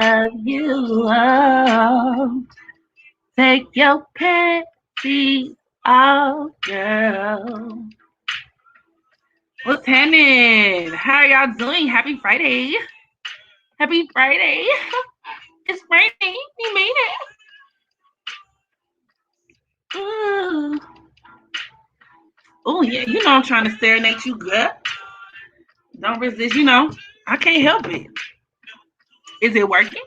love you. Oh, take your panties off, girl. What's happening? How are y'all doing? Happy Friday. Happy Friday. It's Friday. You made it. Ooh. Oh, yeah. You know I'm trying to serenade you, girl. Don't resist. You know, I can't help it. Is it working?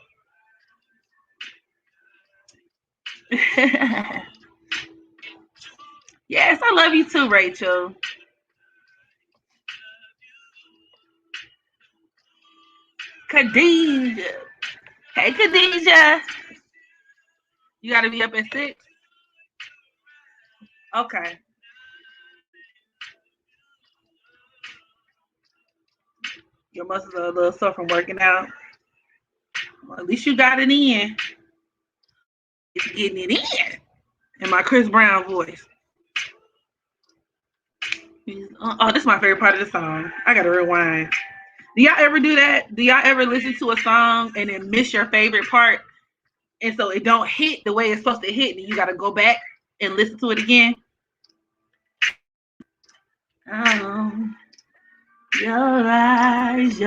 Yes, I love you too, Rachel. Khadijah. Hey, Khadijah. You got to be up at 6? Okay. Your muscles are a little sore from working out. Well, at least you got it in. It's getting it in my Chris Brown voice. Oh, this is my favorite part of the song. I got to rewind. Do y'all ever do that? Do y'all ever listen to a song and then miss your favorite part? And so it don't hit the way it's supposed to hit, and you got to go back and listen to it again? Oh, your eyes,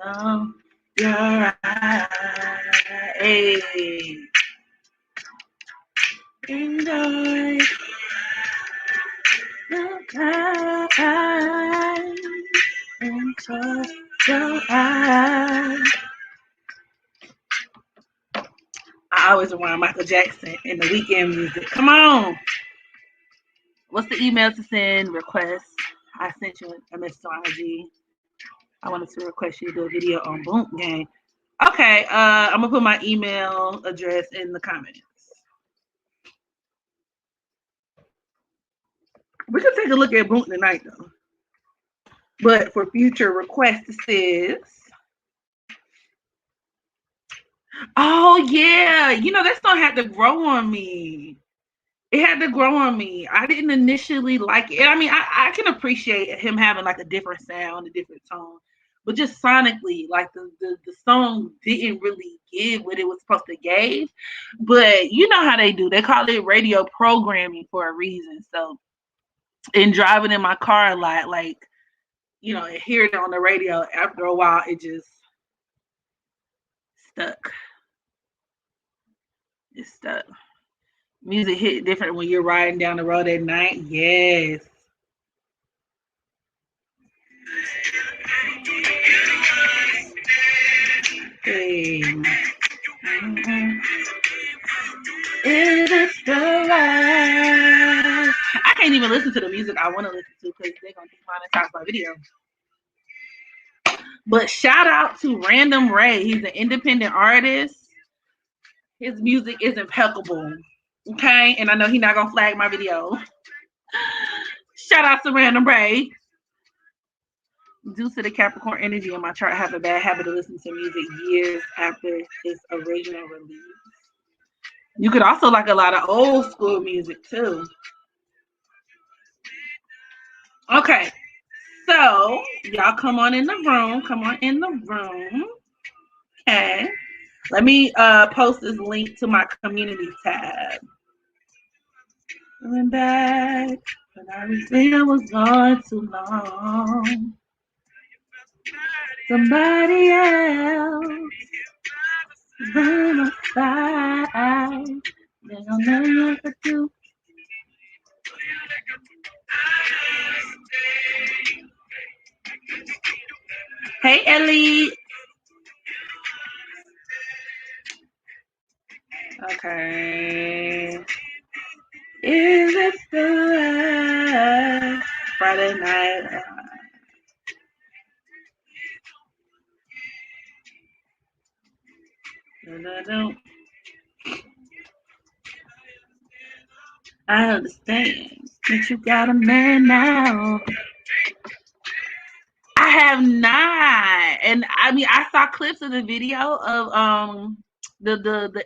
oh, your eyes. Hey. And I look eyes and trust your eyes. I always rewind Michael Jackson and the weekend music. Come on. What's the email to send request? I sent you a message on IG. I wanted to request you to do a video on Boom Gang. Okay, I'm gonna put my email address in the comments. We can take a look at Boom tonight though. But for future requests, oh yeah, you know that song had to grow on me. It had to grow on me. I didn't initially like it. I mean, I can appreciate him having like a different sound, a different tone, but just sonically, like the song didn't really give what it was supposed to give. But you know how they do. They call it radio programming for a reason. So in driving in my car a lot, like, you know, and hearing it on the radio, after a while, it just stuck. It's stuck. Music hit different when you're riding down the road at night. Yes. Hey. Mm-hmm. Is it the right? I can't even listen to the music I want to listen to because they're gonna demonetize my video. But shout out to Random Ray. He's an independent artist. His music is impeccable. Okay, and I know he's not gonna flag my video. Shout out to Random Ray. Due to the Capricorn energy in my chart, I have a bad habit of listening to music years after its original release. You could also like a lot of old school music too. Okay, so y'all come on in the room. Come on in the room. Okay. Let me post this link to my community tab. Coming back, but I think I was gone too long. Somebody else by my side. They don't know what to do. Hey, Ellie. Okay. Is it still Friday night? No. I understand that you got a man now. I have not, and I mean I saw clips of the video of the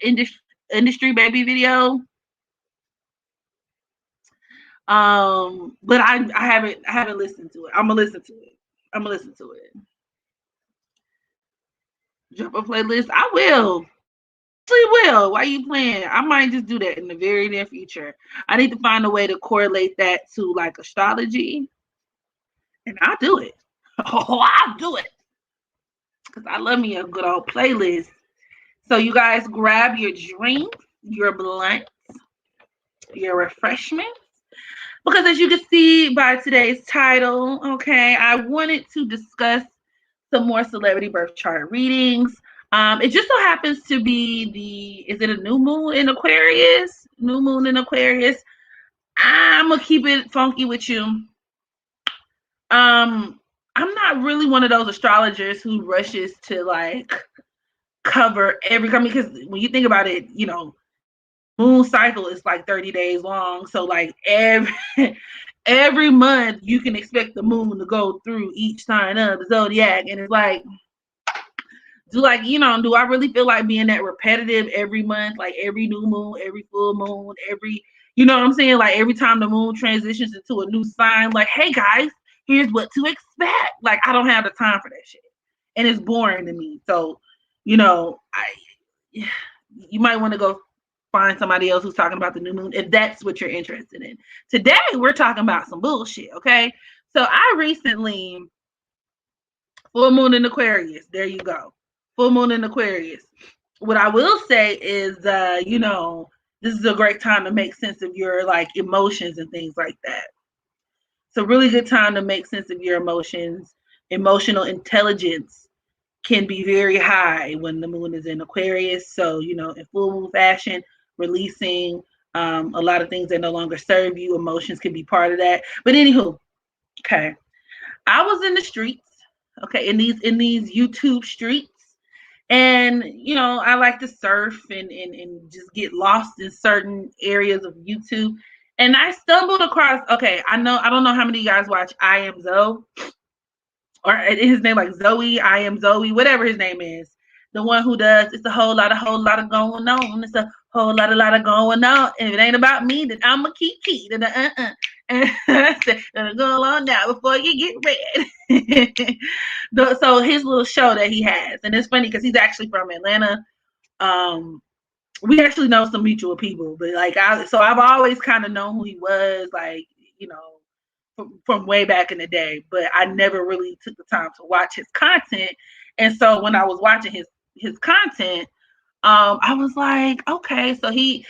industry baby video. But I haven't listened to it. I'm gonna listen to it. Drop a playlist. I will. Actually will. Why you playing? I might just do that in the very near future. I need to find a way to correlate that to like astrology, and I'll do it. Oh, I'll do it because I love me a good old playlist. So you guys grab your drinks, your blunt, your refreshment. Because as you can see by today's title, okay, I wanted to discuss some more celebrity birth chart readings. It just so happens to be is it a new moon in Aquarius? New moon in Aquarius. I'm gonna keep it funky with you. I'm not really one of those astrologers who rushes to like cover every. I mean, because when you think about it, moon cycle is like 30 days long. So like every month you can expect the moon to go through each sign of the zodiac. And it's like, do I really feel like being that repetitive every month, like every new moon, every full moon, you know what I'm saying? Like every time the moon transitions into a new sign, like, hey guys, here's what to expect. Like I don't have the time for that shit. And it's boring to me. So, I you might want to go find somebody else who's talking about the new moon if that's what you're interested in. Today we're talking about some bullshit, okay? So I recently full moon in Aquarius. There you go. Full moon in Aquarius. What I will say is this is a great time to make sense of your like emotions and things like that. It's a really good time to make sense of your emotions. Emotional intelligence can be very high when the moon is in Aquarius. So, in full moon fashion, releasing a lot of things that no longer serve you. Emotions can be part of that. But anywho, okay. I was in the streets, okay, in these YouTube streets. And I like to surf and just get lost in certain areas of YouTube. And I stumbled across, okay, I don't know how many of you guys watch I Am Zoe, or his name like Zoe, I Am Zoe, whatever his name is. The one who does it's a whole lot of going on. It's a whole lot of going on. And if it ain't about me, then I'm a key. And I said, go on now before you get red. So his little show that he has, and it's funny because he's actually from Atlanta. We actually know some mutual people, but like I've always kind of known who he was, like from way back in the day, but I never really took the time to watch his content. And so when I was watching his content, I was like, okay, so he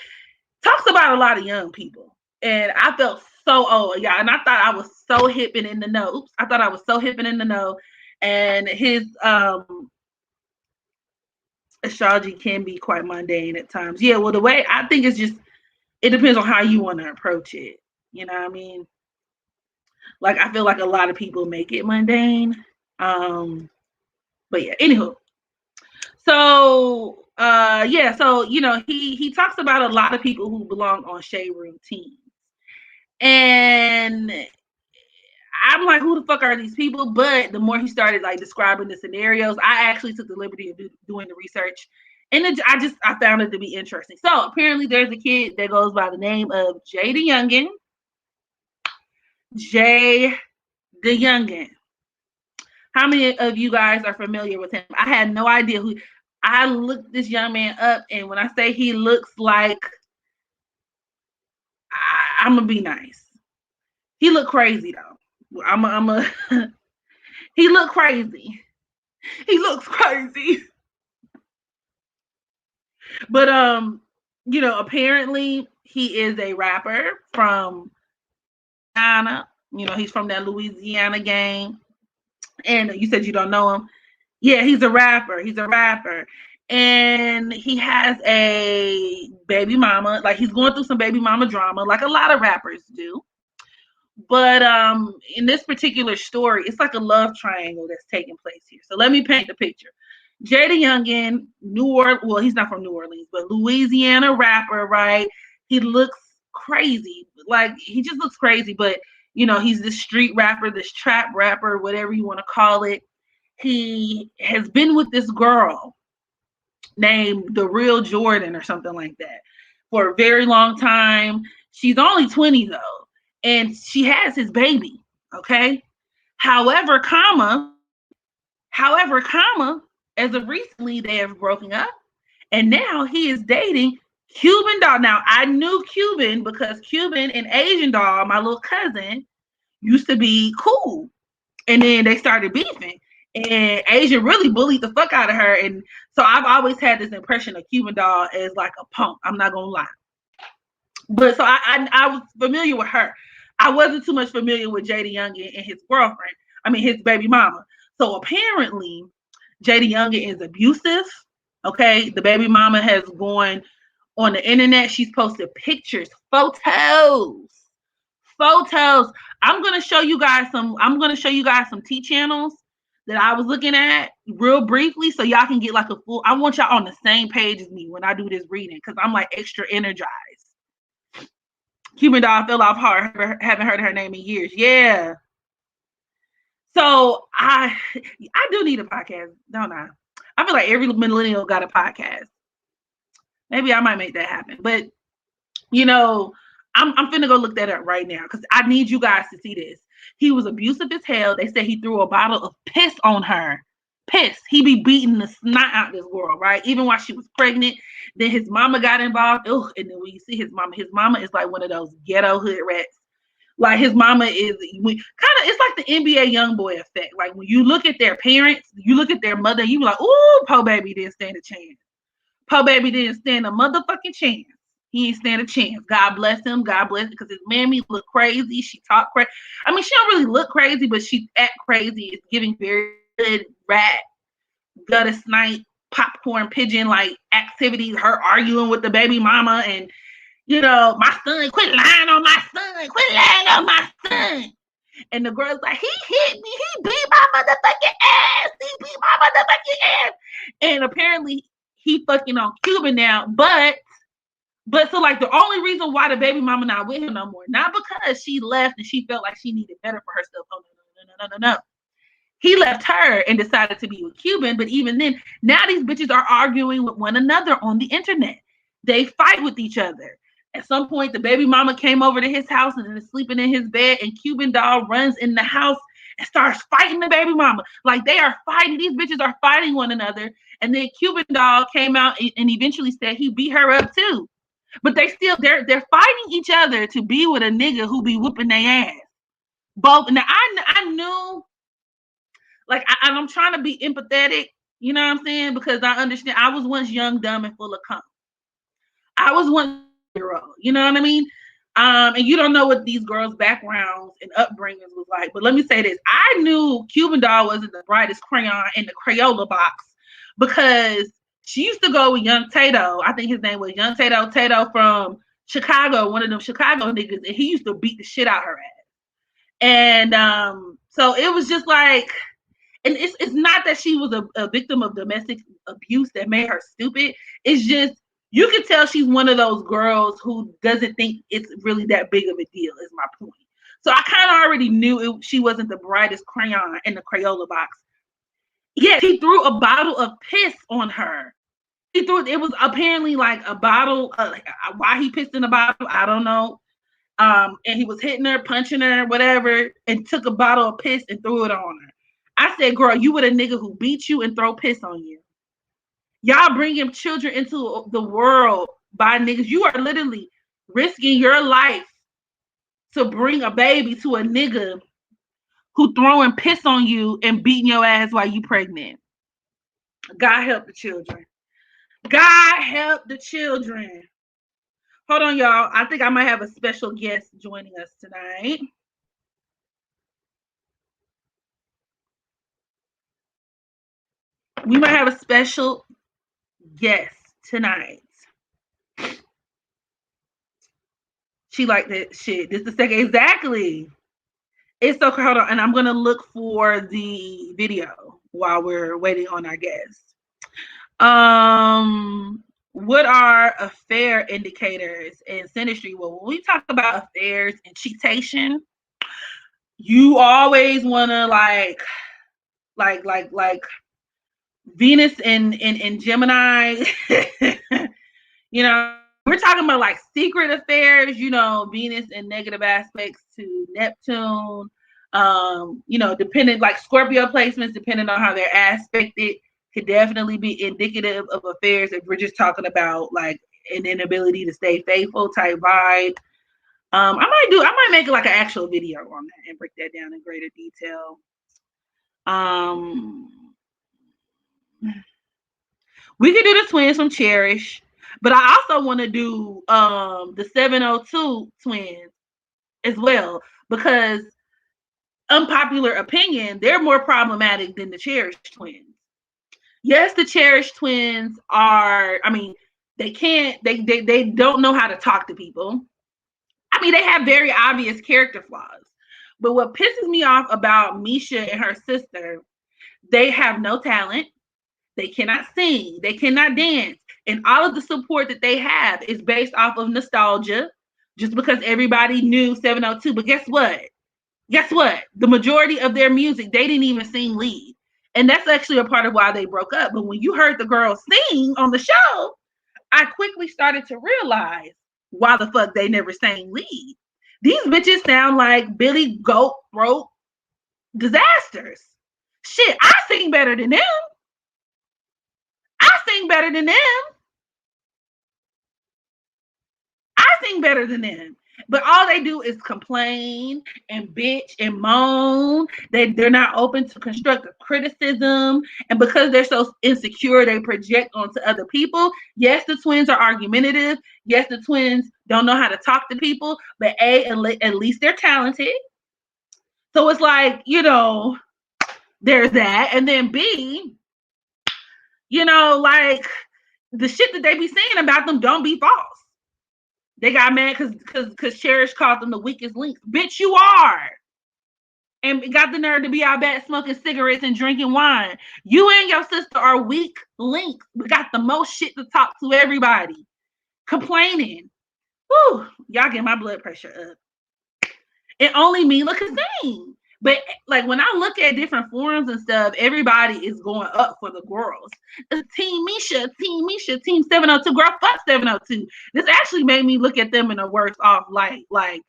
talks about a lot of young people, and I felt so old, yeah. And I thought I was so hip and in the know. Oops, I thought I was so hip and in the know. And his astrology can be quite mundane at times. Yeah, well, the way I think it's just it depends on how you want to approach it. You know what I mean? Like I feel like a lot of people make it mundane. But yeah, anywho. So he talks about a lot of people who belong on Shade Room teams. And I'm like, who the fuck are these people? But the more he started like describing the scenarios, I actually took the liberty of doing the research, and I found it to be interesting. So apparently, there's a kid that goes by the name of DaYoungin. DaYoungin. How many of you guys are familiar with him? I had no idea who. I looked this young man up, and when I say he looks like, I'm gonna be nice. He looked crazy though. He looked crazy. He looks crazy. But apparently he is a rapper from Ghana. He's from that Louisiana gang. And you said you don't know him. Yeah, he's a rapper. He's a rapper. And he has a baby mama. Like he's going through some baby mama drama, like a lot of rappers do. But in this particular story, it's like a love triangle that's taking place here. So let me paint the picture. DaYoungin, well, he's not from New Orleans, but Louisiana rapper, right? He looks crazy. Like he just looks crazy, but he's this street rapper, this trap rapper, whatever you want to call it. He has been with this girl named The Real Jordan or something like that for a very long time. She's only 20 though, and she has his baby. Okay. However, comma, As of recently, they have broken up, and now he is dating Cuban Doll. Now I knew Cuban because Cuban and Asian Doll, my little cousin, used to be cool, and then they started beefing. And Asia really bullied the fuck out of her, and so I've always had this impression of Cuban Doll as like a punk. I'm not gonna lie, but so I was familiar with her. I wasn't too much familiar with DaYoungin and his girlfriend. I mean his baby mama. So apparently, DaYoungin is abusive. Okay, the baby mama has gone on the internet. She's posted pictures, photos. I'm gonna show you guys some. I'm gonna show you guys some T channels that I was looking at real briefly, so y'all can get like a full. I want y'all on the same page as me when I do this reading, because I'm like extra energized. Cuban Doll fell off hard. Haven't heard her name in years. Yeah. So I do need a podcast, don't I? I feel like every millennial got a podcast. Maybe I might make that happen. But you know, I'm finna go look that up right now because I need you guys to see this. He was abusive as hell. They said he threw a bottle of piss on her. Piss. He be beating the snot out this girl, right? Even while she was pregnant. Then his mama got involved. Ugh. And then when you see his mama is like one of those ghetto hood rats. Like his mama is kind of, it's like the NBA YoungBoy effect. Like when you look at their parents, you look at their mother, you be like, ooh, po baby didn't stand a chance. Po baby didn't stand a motherfucking chance. He ain't stand a chance. God bless him. God bless him, because his mammy look crazy. She talk crazy. I mean, she don't really look crazy, but she act crazy. It's giving very good rat, gutter snipe, popcorn pigeon like activities. Her arguing with the baby mama, and you know, my son, quit lying on my son. Quit lying on my son. And the girl's like, he hit me. He beat my motherfucking ass. He beat my motherfucking ass. And apparently he fucking on Cuban now, but so like the only reason why the baby mama not with him no more, not because she left and she felt like she needed better for herself. Oh no. He left her and decided to be with Cuban, but even then, now these bitches are arguing with one another on the internet. They fight with each other. At some point, the baby mama came over to his house and is sleeping in his bed, and Cuban Doll runs in the house and starts fighting the baby mama. Like they are fighting. These bitches are fighting one another. And then Cuban Doll came out and eventually said he beat her up too. But they're fighting each other to be with a nigga who be whooping their ass. Both. Now I knew, like I'm trying to be empathetic, you know what I'm saying? Because I understand I was once young, dumb, and full of cum. I was once zero, you know what I mean? And you don't know what these girls' backgrounds and upbringings was like. But let me say this. I knew Cuban Doll wasn't the brightest crayon in the Crayola box because she used to go with Young Tato. I think his name was Young Tato from Chicago, one of them Chicago niggas, and he used to beat the shit out her ass. And so it was just like, and it's not that she was a victim of domestic abuse that made her stupid. It's just, you can tell she's one of those girls who doesn't think it's really that big of a deal, is my point. So I kind of already knew she wasn't the brightest crayon in the Crayola box. Yeah, he threw a bottle of piss on her. It was apparently like a bottle. Why he pissed in a bottle, I don't know. And he was hitting her, punching her, whatever, and took a bottle of piss and threw it on her. I said, girl, you with a nigga who beat you and throw piss on you. Y'all bringing children into the world by niggas. You are literally risking your life to bring a baby to a nigga who throwing piss on you and beating your ass while you pregnant. God help the children. God help the children. Hold on, y'all. I think I might have a special guest joining us tonight. We might have a special guest tonight. She like that shit. This is the second. Exactly. It's okay. Hold on. And I'm going to look for the video while we're waiting on our guest. What are affair indicators in synastry? Well, when we talk about affairs and cheatation, you always want to like Venus and Gemini. You know, we're talking about like secret affairs, you know, Venus and negative aspects to Neptune. You know, depending, like Scorpio placements, depending on how they're aspected, could definitely be indicative of affairs if we're just talking about like an inability to stay faithful type vibe. I might make like an actual video on that and break that down in greater detail. Um, we could do the twins from Cherish, but I also want to do the 702 twins as well because unpopular opinion, they're more problematic than the Cherish twins. Yes, the Cherish twins are, I mean, they don't know how to talk to people. I mean, they have very obvious character flaws. But what pisses me off about Misha and her sister, they have no talent. They cannot sing. They cannot dance. And all of the support that they have is based off of nostalgia, just because everybody knew 702. But guess what? Guess what? The majority of their music, they didn't even sing lead. And that's actually a part of why they broke up. But when you heard the girls sing on the show, I quickly started to realize why the fuck they never sang lead. These bitches sound like Billy Goat Throat disasters. Shit, I sing better than them. I sing better than them. I sing better than them. But all they do is complain and bitch and moan. They're not open to constructive criticism. And because they're so insecure, they project onto other people. Yes, the twins are argumentative. Yes, the twins don't know how to talk to people. But A, at least they're talented. So it's like, there's that. And then B, like the shit that they be saying about them don't be false. They got mad because Cherish called them the weakest links. Bitch, you are. And got the nerve to be out back smoking cigarettes and drinking wine. You and your sister are weak links. We got the most shit to talk to everybody. Complaining. Whew, y'all get my blood pressure up. And only Mila can sing. But like when I look at different forums and stuff, everybody is going up for the girls. Team Misha, Team 702. Girl, fuck 702. This actually made me look at them in a worse off light. Like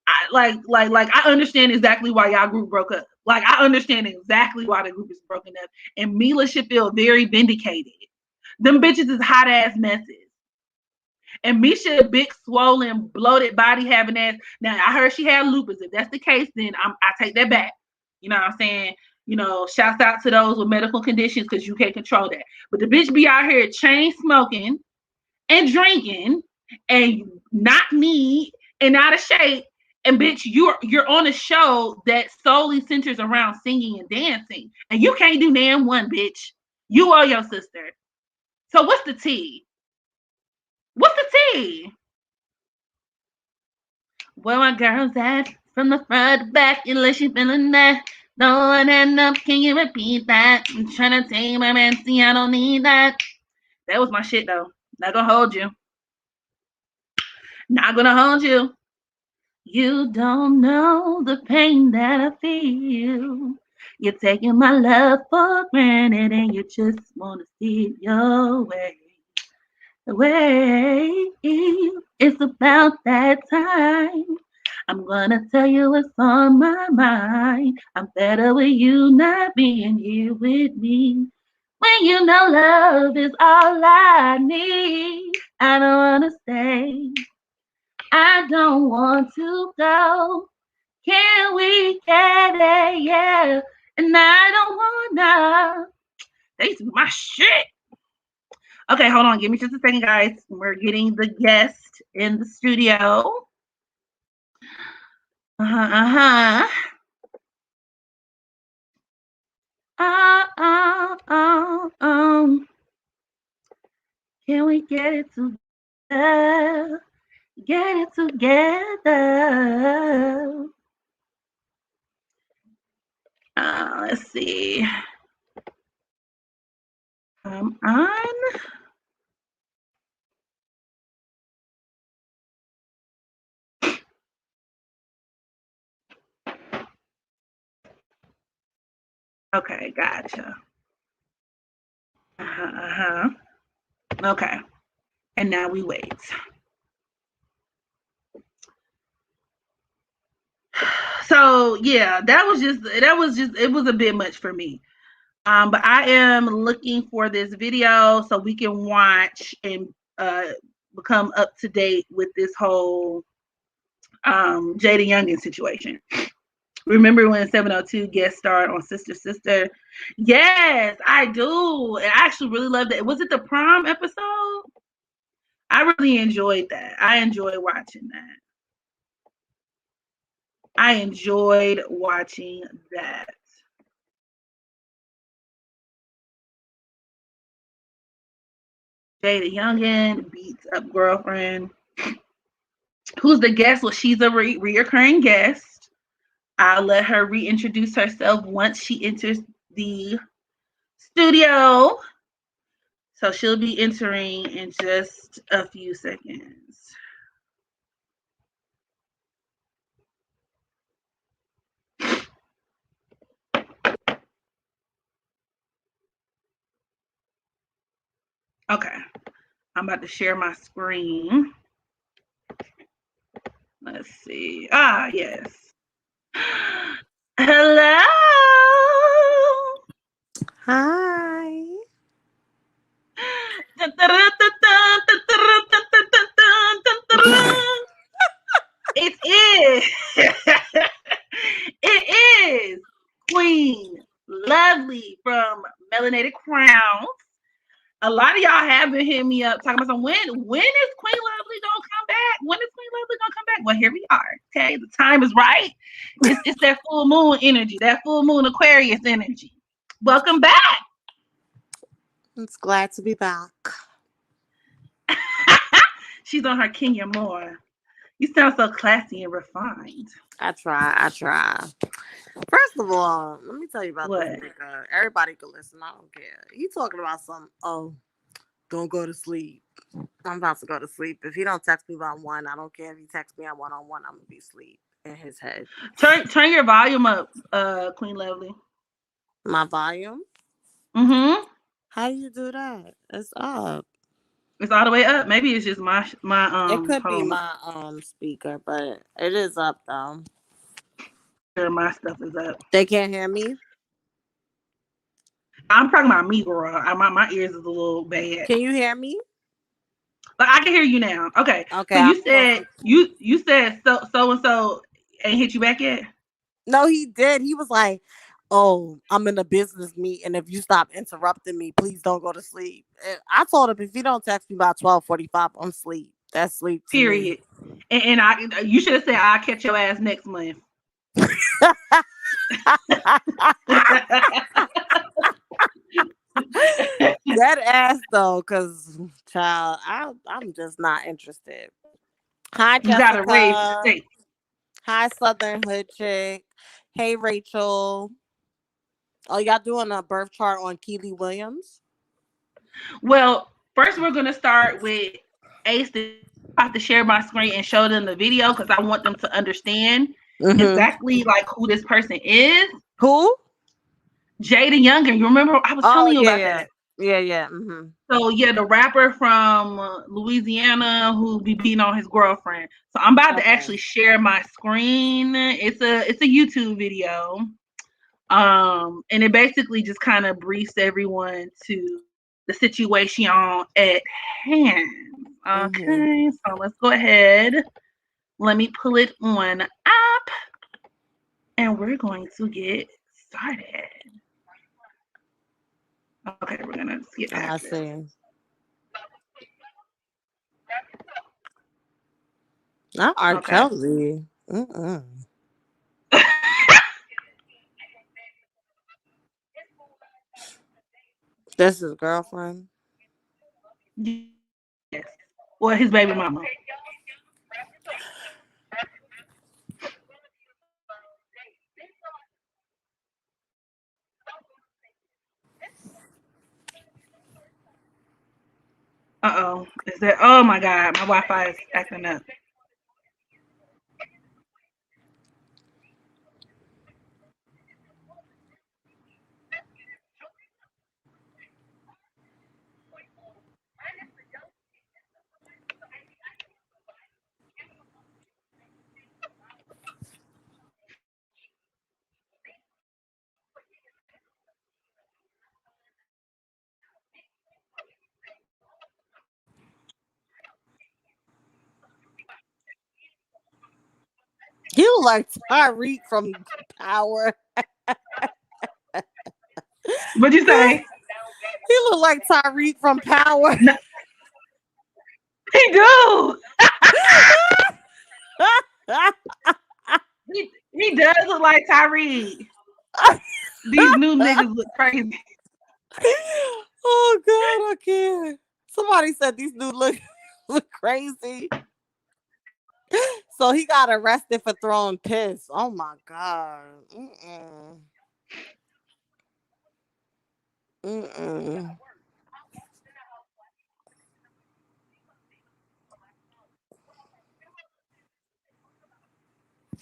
I understand exactly why y'all group broke up. Like I understand exactly why the group is broken up. And Mila should feel very vindicated. Them bitches is hot ass messes. And Misha, a big, swollen, bloated body having ass. Now, I heard she had lupus. If that's the case, then I take that back. You know what I'm saying? Shouts out to those with medical conditions because you can't control that. But the bitch be out here chain smoking and drinking and not neat and out of shape. And bitch, you're on a show that solely centers around singing and dancing. And you can't do damn one, bitch. You or your sister. So what's the tea? What's the tea? Where my girl's at? From the front to back, unless she feeling that. No one hand up, can you repeat that? I'm trying to tame my man, see I don't need that. That was my shit though. Not gonna hold you. Not gonna hold you. You don't know the pain that I feel. You're taking my love for granted and you just wanna see it your way. The way it's about that time. I'm gonna tell you what's on my mind. I'm better with you not being here with me. When you know love is all I need. I don't wanna stay. I don't want to go. Can we get it? Yeah. And I don't wanna. This is my shit. Okay, hold on. Give me just a second, guys. We're getting the guest in the studio. Uh-huh. Can we get it together? Get it together. Let's see. Come on. Okay, gotcha. Okay. And now we wait. So yeah, it was a bit much for me. But I am looking for this video so we can watch and uh, become up to date with this whole DaYoungin situation. Remember when 702 guest starred on Sister Sister? Yes, I do. And I actually really loved it. Was it the prom episode? I really enjoyed that. I enjoyed watching that. I enjoyed watching that. DaYoungin beats up girlfriend. Who's the guest? Well, she's a reoccurring guest. I'll let her reintroduce herself once she enters the studio. So she'll be entering in just a few seconds. Okay, I'm about to share my screen. Let's see. Ah, yes. Hello. Hi. It is. It is Queen Lovely from Melanated Crowns. A lot of y'all have been hitting me up talking about some when is Queen Lovely gonna come back? When is Queen Lovely gonna come back? Well, here we are. Okay, the time is right. It's that full moon energy, that full moon Aquarius energy. Welcome back. It's glad to be back. She's on her Kenya Moore. You sound so classy and refined. I try. First of all, let me tell you about this What? nigga. Everybody can listen. I don't care. He talking about some, don't go to sleep. I'm about to go to sleep. If he don't text me by 1, I don't care. If he texts me at 1-on-1, I'm going to be asleep in his head. Turn your volume up, Queen Lovely. My volume? Mm-hmm. How do you do that? It's up. It's all the way up. Maybe it's just my It could be phone. my speaker, but it is up though. Sure, my stuff is up. They can't hear me? I'm talking about me, girl. My ears is a little bad. Can you hear me? But I can hear you now. Okay. Okay, So I'm you close said to... you said so and so ain't hit you back yet? No, he did. He was like, "Oh, I'm in a business meeting. If you stop interrupting me, please don't go to sleep." And I told him if you don't text me by 12:45, I'm asleep. That's sleep to me. Period. And you should have said I'll catch your ass next month. That ass though, cause child, I'm just not interested. Hi, You gotta raise the Jessica. stakes. Hi, Southern Hood Chick. Hey, Rachel. Oh, y'all doing a birth chart on Keely Williams? Well, first we're gonna start with Ace. I have to share my screen and show them the video because I want them to understand Mm-hmm. exactly like who this person is. Who? DaYoungin. You remember I was Oh telling you yeah, about yeah, that. yeah, yeah. Mm-hmm. So yeah, the rapper from Louisiana who be beating on his girlfriend. So I'm about to Okay. actually share my screen. It's a YouTube video. And it basically just kind of briefs everyone to the situation at hand. Mm-hmm. Okay, so let's go ahead. Let me pull it on up, and we're going to get started. Okay, we're gonna skip I past this. see. Not R. Okay. Kelly. Mm-mm. This is girlfriend. Yes. Or his baby mama. Uh-oh. Is that oh my god, my Wi-Fi is acting up. look like Tyreek from Power. What'd you say? He look like Tyreek from Power. No, he do. He does look like Tyree. These new niggas look crazy. Oh God, I can't. Somebody said these dudes look crazy. So he got arrested for throwing piss. Oh my God. Mm-mm. Mm-mm.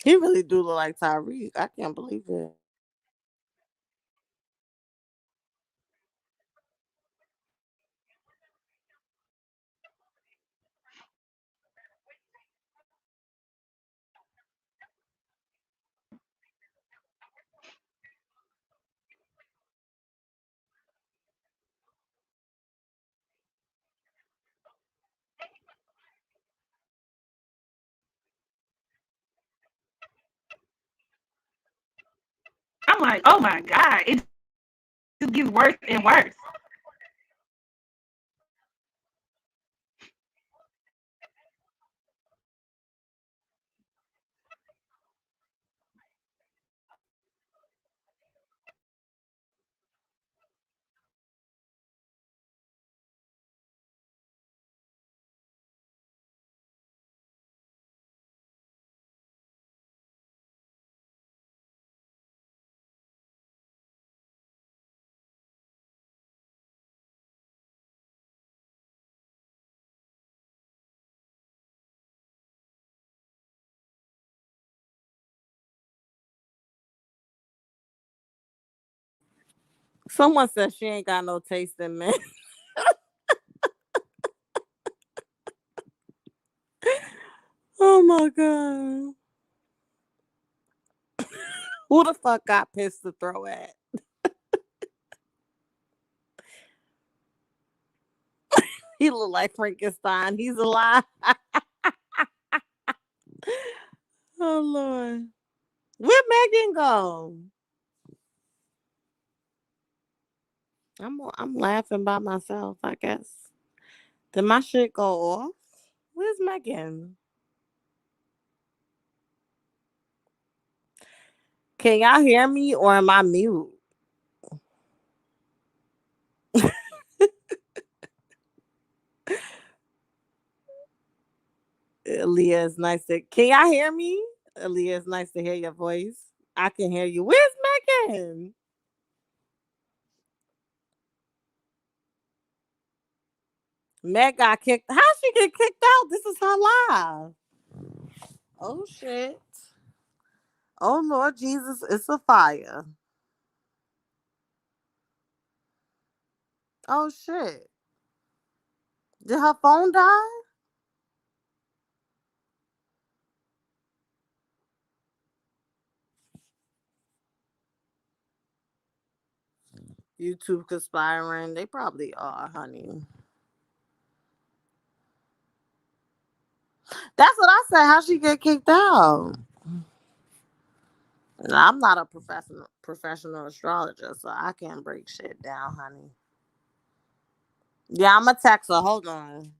He really do look like Tyreek. I can't believe it. I'm like, oh my god, it just gets worse and worse. Someone said she ain't got no taste in men. Oh my God. Who the fuck got pissed to throw at? He look like Frankenstein. He's alive. Oh Lord. Where Megan go? I'm laughing by myself, I guess. Did my shit go off? Where's Megan? Can y'all hear me or am I mute? Aaliyah, it's nice to. Can y'all hear me? Aaliyah, it's nice to hear your voice. I can hear you. Where's Megan? Meg got kicked. How she get kicked out? This is her live. Oh shit. Oh Lord Jesus, it's a fire. Oh shit. Did her phone die? YouTube conspiring. They probably are, honey. That's what I said. How she get kicked out? And I'm not a professional astrologer, so I can't break shit down, honey. Yeah, I'm a text her. Hold on.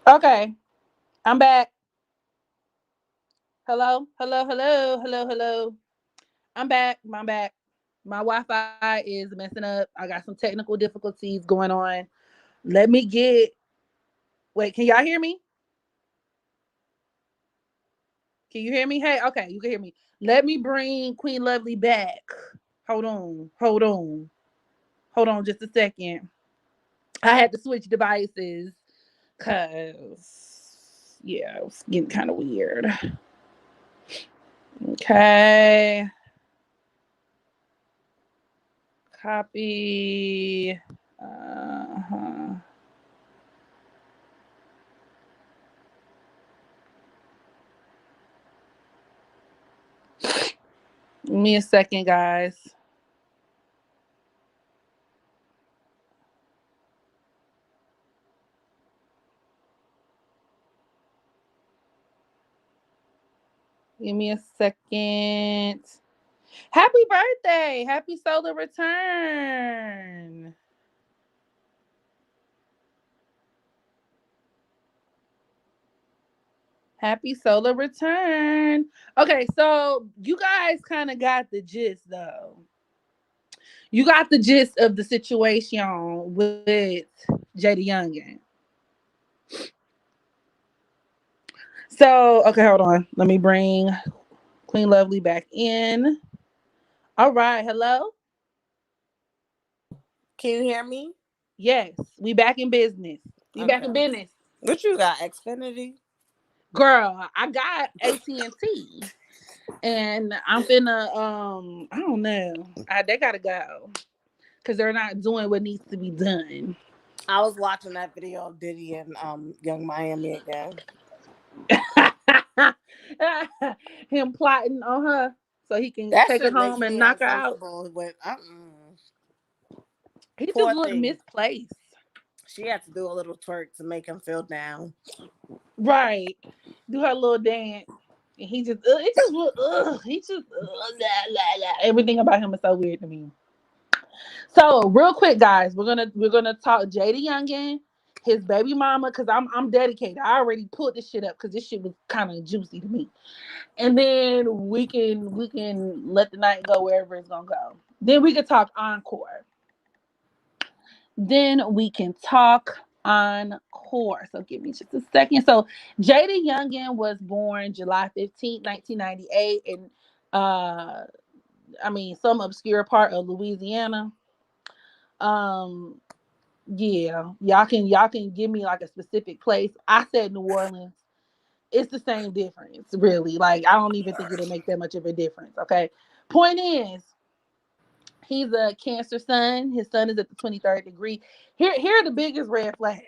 Okay, I'm back. Hello, hello, hello, hello, hello. I'm back. I'm back. My Wi-Fi is messing up. I got some technical difficulties going on. Let me get. Wait, can y'all hear me? Can you hear me? Hey, okay, you can hear me. Let me bring Queen Lovely back. Hold on, hold on, hold on, just a second. I had to switch devices because yeah, it was getting kind of weird. Okay, copy. Uh-huh. Give me a second, guys. Give me a second. Happy birthday! Happy solar return! Happy solar return. Okay, so you guys kind of got the gist though. You got the gist of the situation with DaYoungin. So, okay, hold on. Let me bring Queen Lovely back in. All right, hello? Can you hear me? Yes, we back in business. We back in Okay. business. What you got? Xfinity? Girl, I got AT&T and I'm finna I don't know. They gotta go because they're not doing what needs to be done. I was watching that video of Diddy and Young Miami again. Him plotting on her so he can That take her shit home makes and me knock her out. uncomfortable. With He just poor looked thing. misplaced. She had to do a little twerk to make him feel down. Right. Do her little dance. And he just, it just look, he just, la, la, la. Everything about him is so weird to me. So real quick, guys, we're gonna talk Jada Youngin, his baby mama, because I'm dedicated. I already put this shit up because this shit was kind of juicy to me. And then we can let the night go wherever it's gonna go. Then we can talk encore. Then we can talk encore. So give me just a second. So Jada Youngin was born July 15th, 1998, in some obscure part of Louisiana. Um, yeah, y'all can give me like a specific place. I said New Orleans. It's the same difference, really. Like I don't even think it'll make that much of a difference. Okay. Point is, he's a Cancer sun. His sun is at the 23rd degree. Here are the biggest red flags.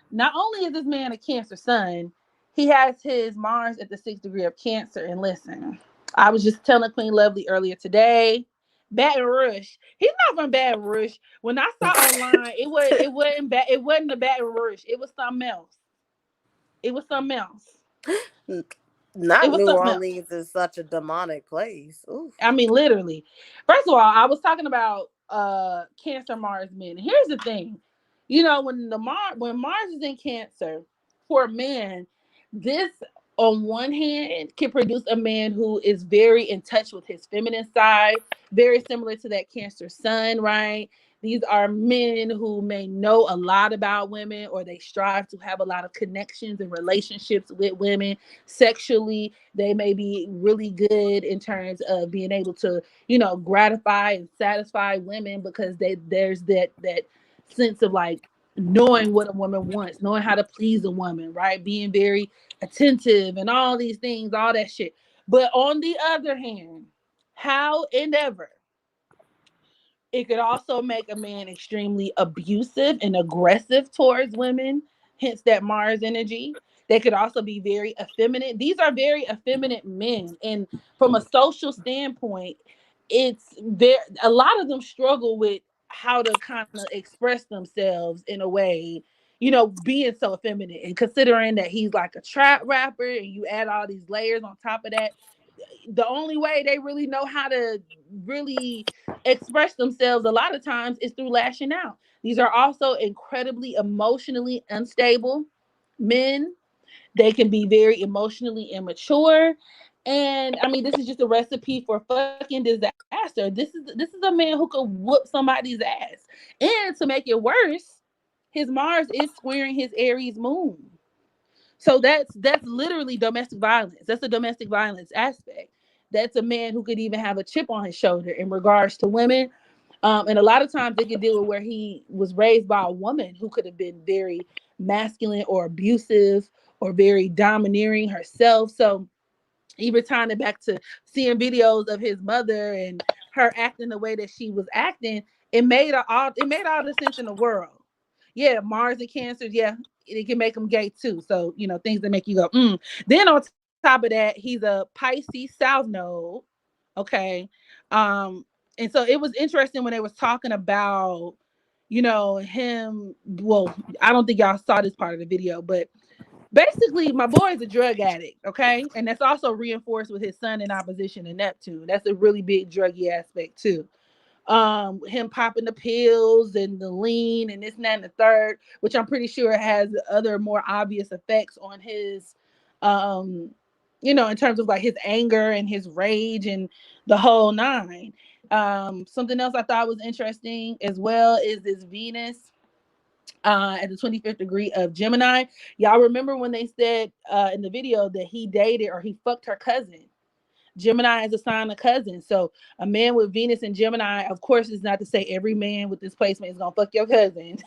Not only is this man a Cancer sun, he has his Mars at the 6th degree of Cancer. And listen, I was just telling Queen Lovely earlier today, Baton Rouge. He's not from Baton Rouge. When I saw online, it wasn't the Baton Rouge. It was something else. It was something else. It Not was New something else. Orleans is such a demonic place. Oof. I mean, literally. First of all, I was talking about Cancer Mars men. Here's the thing. When Mars is in Cancer, for a man, this on one hand can produce a man who is very in touch with his feminine side, very similar to that Cancer sun, right? These are men who may know a lot about women or they strive to have a lot of connections and relationships with women sexually. They may be really good in terms of being able to, gratify and satisfy women because there's that sense of like knowing what a woman wants, knowing how to please a woman, right? Being very attentive and all these things, all that shit. But on the other hand, how and ever it could also make a man extremely abusive and aggressive towards women, hence that Mars energy. They could also be very effeminate. These are very effeminate men. And from a social standpoint, it's there. A lot of them struggle with how to kind of express themselves in a way, being so effeminate. And considering that he's like a trap rapper and you add all these layers on top of that, the only way they really know how to really express themselves a lot of times is through lashing out. These are also incredibly emotionally unstable. men. They can be very emotionally immature. And I mean, this is just a recipe for fucking disaster. This is a man who could whoop somebody's ass. And to make it worse, his Mars is squaring his Aries moon. So that's literally domestic violence. That's a domestic violence aspect. That's a man who could even have a chip on his shoulder in regards to women. And a lot of times they could deal with where he was raised by a woman who could have been very masculine or abusive or very domineering herself. So even tying it back to seeing videos of his mother and her acting the way that she was acting, it made all the sense in the world. Yeah, Mars and Cancer, yeah, it can make them gay too. So things that make you go mm. Then on top of that, he's a Pisces South Node. Okay, um, and so it was interesting when they was talking about him. Well, I don't think y'all saw this part of the video, but basically my boy is a drug addict, okay, and that's also reinforced with his son in opposition to Neptune. That's a really big druggy aspect too. Him popping the pills and the lean and this and that and the third, which I'm pretty sure has other more obvious effects on his um in terms of like his anger and his rage and the whole nine. Something else I thought was interesting as well is this Venus at the 25th degree of Gemini. Y'all remember when they said in the video that he dated or he fucked her cousin? Gemini is a sign of cousin. So a man with Venus and Gemini, of course, is not to say every man with this placement is gonna fuck your cousin.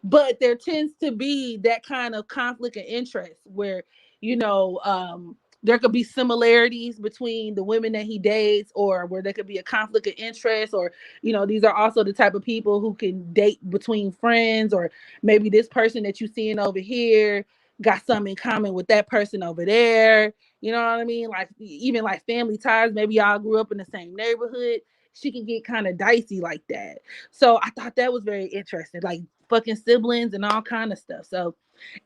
But there tends to be that kind of conflict of interest where, you know, there could be similarities between the women that he dates, or where there could be a conflict of interest, or, these are also the type of people who can date between friends, or maybe this person that you're seeing over here got something in common with that person over there. You know what I mean? Like even like family ties, maybe y'all grew up in the same neighborhood. She can get kind of dicey like that. So I thought that was very interesting, like fucking siblings and all kind of stuff. So,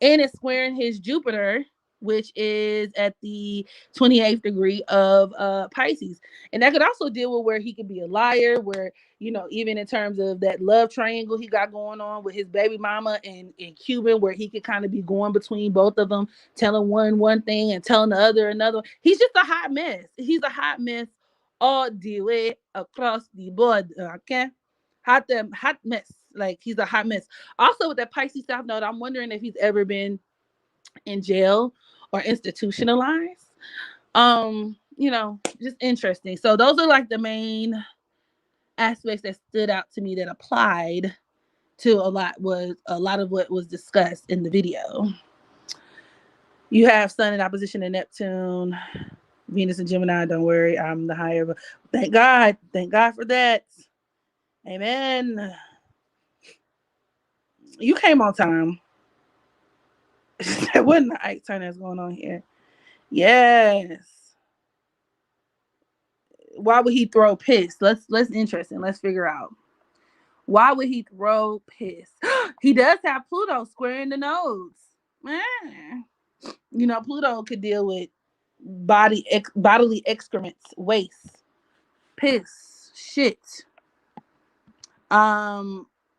and it's squaring his Jupiter, which is at the 28th degree of Pisces. And that could also deal with where he could be a liar, where, even in terms of that love triangle he got going on with his baby mama and Cuban, where he could kind of be going between both of them, telling one thing and telling the other another. He's just a hot mess. He's a hot mess all the way across the board. Okay. Hot mess. Like he's a hot mess. Also with that Pisces South Node, I'm wondering if he's ever been in jail or institutionalized. Just interesting. So those are like the main aspects that stood out to me that applied to a lot of what was discussed in the video. You have Sun in opposition to Neptune, Venus and Gemini. Don't worry, I'm the higher. Thank God. Thank God for that. Amen. You came on time. That wasn't the Ike turn that's going on here. Yes. Why would he throw piss? Let's interesting. Let's figure out. Why would he throw piss? He does have Pluto square in the nose. Man. Pluto could deal with bodily excrements, waste, piss, shit. But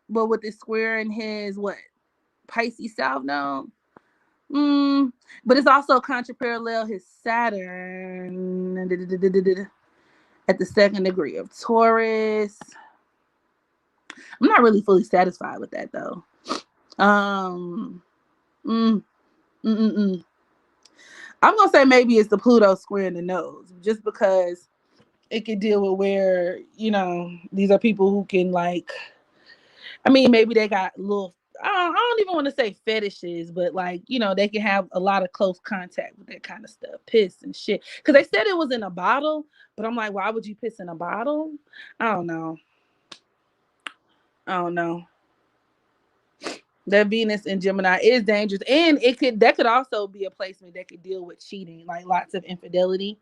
with the square in his what Pisces South Node, but it's also contra parallel his Saturn at the second degree of Taurus. I'm not really fully satisfied with that though. Um, mm, mm, mm, mm. I'm gonna say maybe it's the Pluto square in the nose, just because it could deal with where these are people who can like. I mean, maybe they got little. I don't even want to say fetishes, but like they can have a lot of close contact with that kind of stuff, piss and shit. Because they said it was in a bottle, but I'm like, why would you piss in a bottle? I don't know. I don't know. That Venus and Gemini is dangerous, and that could also be a placement that could deal with cheating, like lots of infidelity.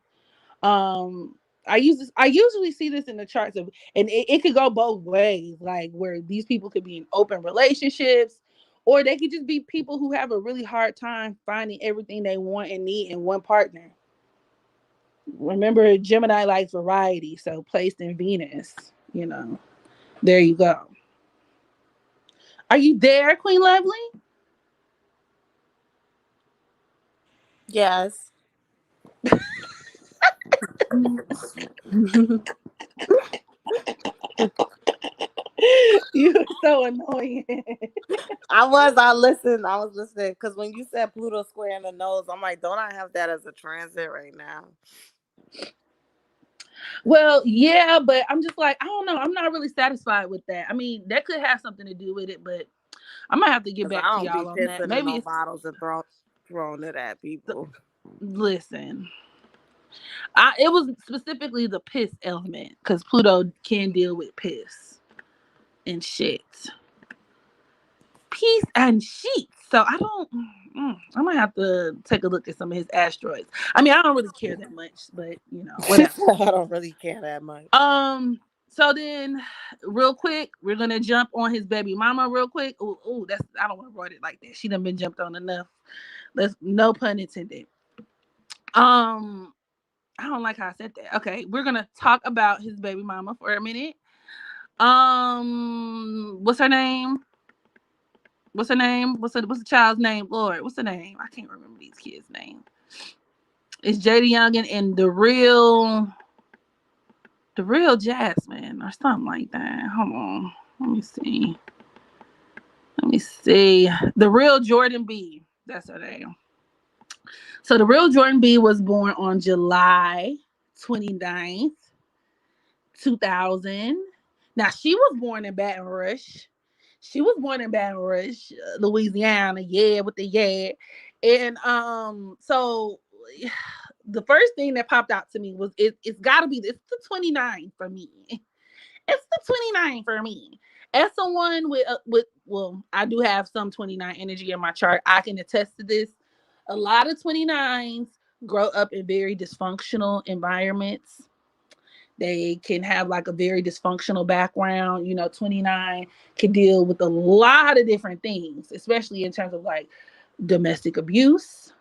Um, I usually see this in the charts of, and it could go both ways, like where these people could be in open relationships, or they could just be people who have a really hard time finding everything they want and need in one partner. Remember, Gemini likes variety, so placed in Venus, there you go. Are you there, Queen Lovely? Yes. You're so annoying. I was listening because when you said Pluto square in the nose, I'm like, don't I have that as a transit right now? Well, yeah, but I'm just like, I don't know. I'm not really satisfied with that. I mean, that could have something to do with it, but I'm gonna have to get Because back I to don't be y'all on that. pissing in Maybe no it's bottles and throwing it at people. listen. It was specifically the piss element because Pluto can deal with piss and shit, piece and sheets. So I don't. I might have to take a look at some of his asteroids. I mean, I don't really care that much, but whatever. I don't really care that much. So then, real quick, we're gonna jump on his baby mama real quick. Oh, that's I don't want to write it like that. She done been jumped on enough. Let's no pun intended. Um, I don't like how I said that. Okay, we're gonna talk about his baby mama for a minute. What's her name? What's her name? What's the child's name? Lord, what's the name? I can't remember these kids' names. It's DaYoungin and the real Jasmine or something like that. Hold on, let me see. Let me see. The real Jordan B. That's her name. So the real Jordan B was born on July 29th, 2000. Now she was born in Baton Rouge. She was born in Baton Rouge, Louisiana. Yeah, with the yeah. And so the first thing that popped out to me was it's got to be it's the 29 for me. It's the 29 for me. As someone with well, I do have some 29 energy in my chart. I can attest to this. A lot of 29s grow up in very dysfunctional environments. They can have like a very dysfunctional background. 29 can deal with a lot of different things, especially in terms of like domestic abuse.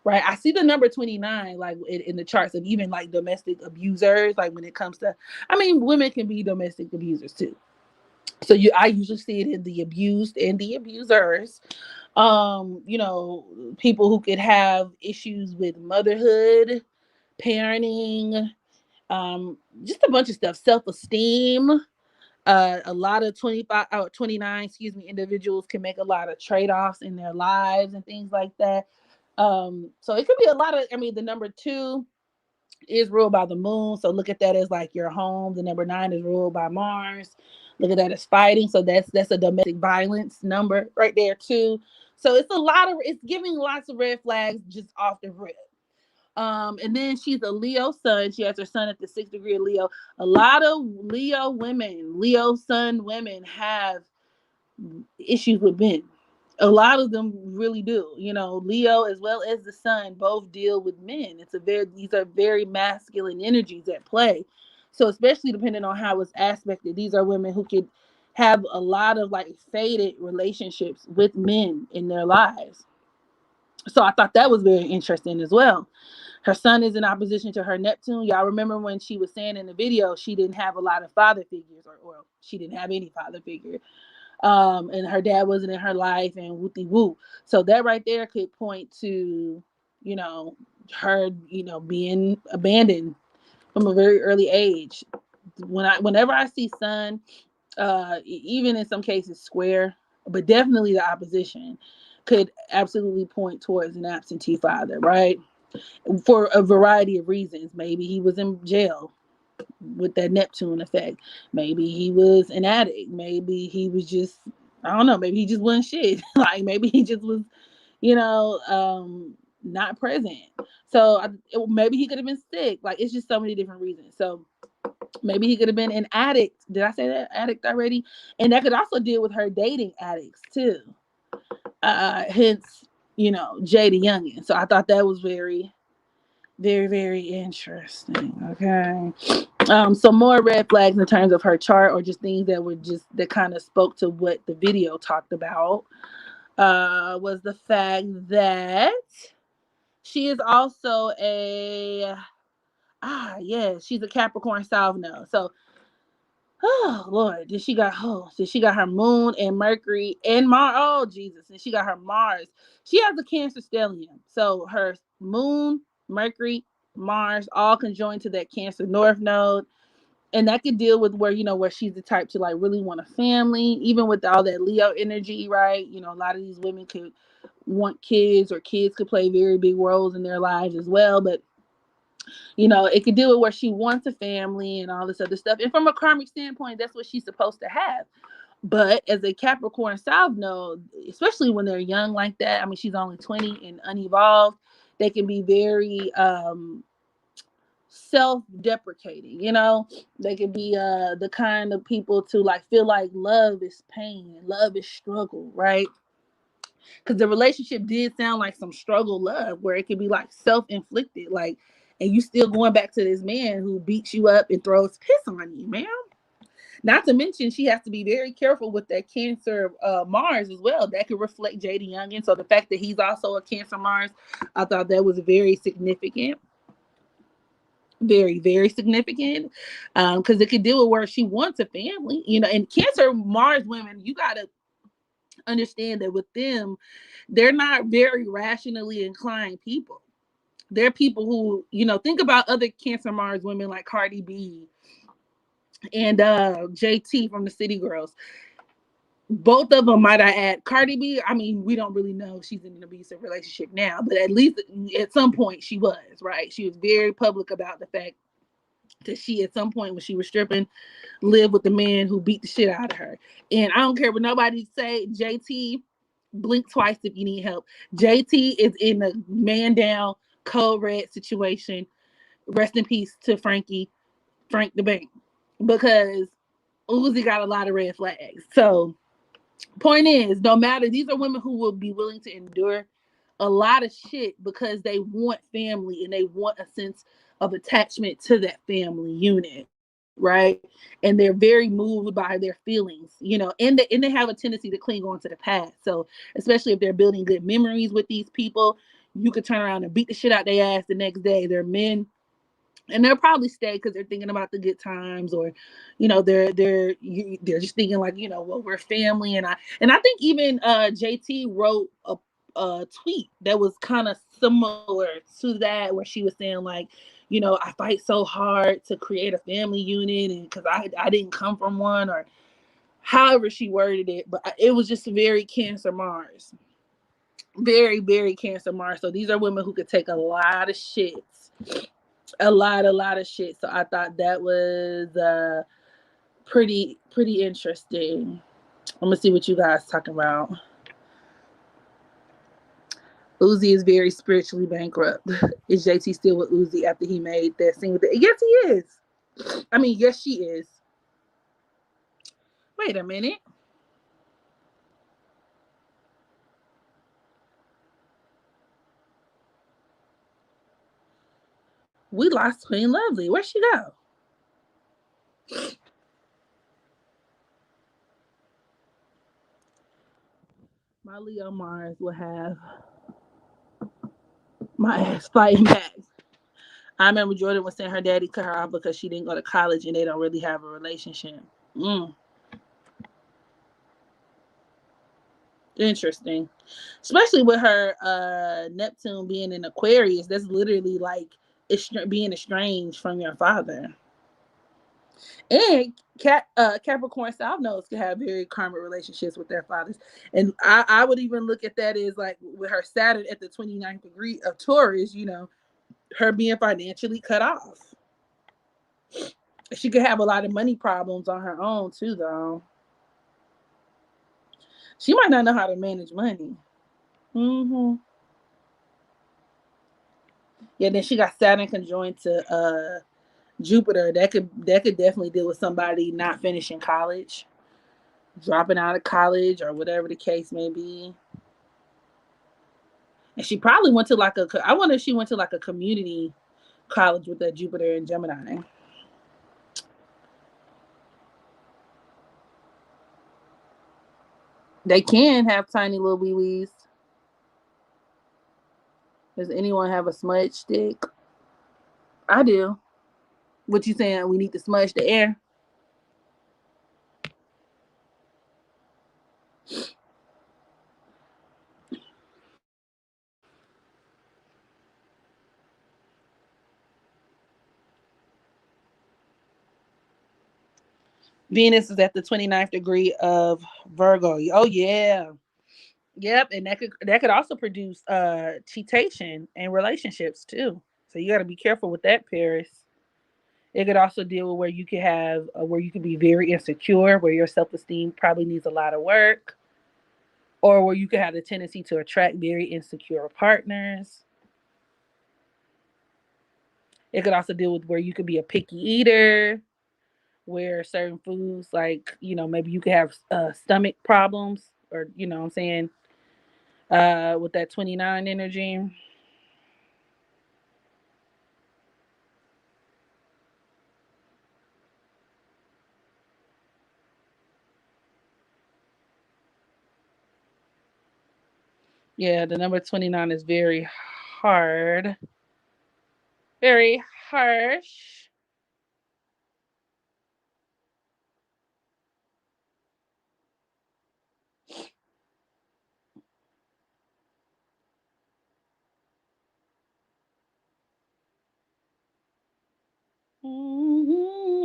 Right. I see the number 29 like in the charts of even like domestic abusers, like when it comes to I mean, women can be domestic abusers too. So I usually see it in the abused and the abusers. People who could have issues with motherhood, parenting, just a bunch of stuff, self-esteem. A lot of 25 or 29, excuse me, individuals can make a lot of trade-offs in their lives and things like that. So it could be a lot of, I mean, the number 2 is ruled by the moon. So look at that as like your home. The number 9 is ruled by Mars. Look at that as fighting. So that's a domestic violence number right there too. So it's giving lots of red flags just off the rip. And then she's a Leo sun. She has her sun at the 6th degree of Leo. A lot of Leo sun women have issues with men. A lot of them really do. Leo as well as the sun both deal with men. These are very masculine energies at play. So especially depending on how it's aspected, these are women who could have a lot of like faded relationships with men in their lives. So I thought that was very interesting as well. Her sun is in opposition to her Neptune. Y'all remember when she was saying in the video she didn't have a lot of father figures, or she didn't have any father figure. And her dad wasn't in her life and whoopty woo. So that right there could point to, you know, her, being abandoned from a very early age. Whenever I see sun, even in some cases square, but definitely the opposition could absolutely point towards an absentee father, right? For a variety of reasons. Maybe he was in jail with that Neptune effect. Maybe he was an addict. Maybe he was just, I don't know, maybe he just wasn't shit. Like maybe he just was, not present. So maybe he could have been sick. Like it's just so many different reasons. So maybe he could have been an addict. Did I say that? Addict already? And that could also deal with her dating addicts too. Hence, Jay DaYoungin. So I thought that was very, very, very interesting. Okay. Some more red flags in terms of her chart, or just things that kind of spoke to what the video talked about. Was the fact that she is also she's a Capricorn South node. So Oh Lord, then she got her moon and Mercury and Mars. Oh Jesus, and she got her Mars. She has a Cancer stellium, so her moon, Mercury, Mars all conjoined to that Cancer North node, and that could deal with where where she's the type to like really want a family, even with all that Leo energy, right? A lot of these women could want kids, or kids could play very big roles in their lives as well, but it could deal with where she wants a family and all this other stuff. And from a karmic standpoint, that's what she's supposed to have. But as a Capricorn South node, especially when they're young like that, I mean, she's only 20 and unevolved, they can be very self-deprecating. They can be the kind of people to like feel like love is pain and love is struggle, right? Because the relationship did sound like some struggle love where it could be like self-inflicted, like, and you still going back to this man who beats you up and throws piss on you, man. Not to mention, she has to be very careful with that Cancer Mars as well. That could reflect DaYoungin. So the fact that he's also a Cancer Mars, I thought that was very significant. Very, very significant. Because it could deal with where she wants a family, and Cancer Mars women, you got to understand that with them, they're not very rationally inclined people. They're people who, think about other Cancer Mars women like Cardi B and JT from the City Girls. Both of them, might I add. Cardi B, I mean, we don't really know if she's in an abusive relationship now, but at least at some point she was, right? She was very public about the fact that she, at some point when she was stripping, lived with the man who beat the shit out of her. And I don't care what nobody say, JT, blink twice if you need help. JT is in a man down, code red situation. Rest in peace to Frank the Bank. Because Uzi got a lot of red flags. So point is, no matter, these are women who will be willing to endure a lot of shit because they want family and they want a sense of attachment to that family unit, right? And they're very moved by their feelings, and they have a tendency to cling on to the past. So especially if they're building good memories with these people, you could turn around and beat the shit out their ass the next day. They're men, and they'll probably stay because they're thinking about the good times, or they're just thinking like, well, we're family. And I think even JT wrote a tweet that was kind of similar to that, where she was saying like, I fight so hard to create a family unit, and because I didn't come from one, or however she worded it, but it was just very Cancer Mars, very, very Cancer Mars. So these are women who could take a lot of shits, a lot of shit. So I thought that was pretty interesting. I'm gonna see what you guys talking about. Uzi is very spiritually bankrupt. Is JT still with Uzi after he made that scene with it? Yes, he is. I mean, yes, she is. Wait a minute. We lost Queen Lovely. Where'd she go? My Leo Mars will have my ass fighting back. I remember Jordan was saying her daddy cut her off because she didn't go to college and they don't really have a relationship. Mm, interesting. Especially with her Neptune being in Aquarius. That's literally like being estranged from your father. And Capricorn South nodes can have very karmic relationships with their fathers. And I would even look at that as like with her Saturn at the 29th degree of Taurus, her being financially cut off. She could have a lot of money problems on her own too, though. She might not know how to manage money. Mm-hmm. Yeah, then she got Saturn conjoined to Jupiter. That could definitely deal with somebody not finishing college, dropping out of college, or whatever the case may be. And she probably went to like I wonder if she went to like a community college with that Jupiter and Gemini. They can have tiny little wee wees. Does anyone have a smudge stick? I do. What you saying? We need to smudge the air? Venus is at the 29th degree of Virgo. Oh yeah. Yep, and that could also produce cheatation in relationships too. So you got to be careful with that, Paris. It could also deal with where you could have where you can be very insecure, where your self-esteem probably needs a lot of work, or where you could have the tendency to attract very insecure partners. It could also deal with where you could be a picky eater, where certain foods, like, maybe you could have stomach problems, or, what I'm saying, with that 29 energy. Yeah, the number 29 is very hard, very harsh.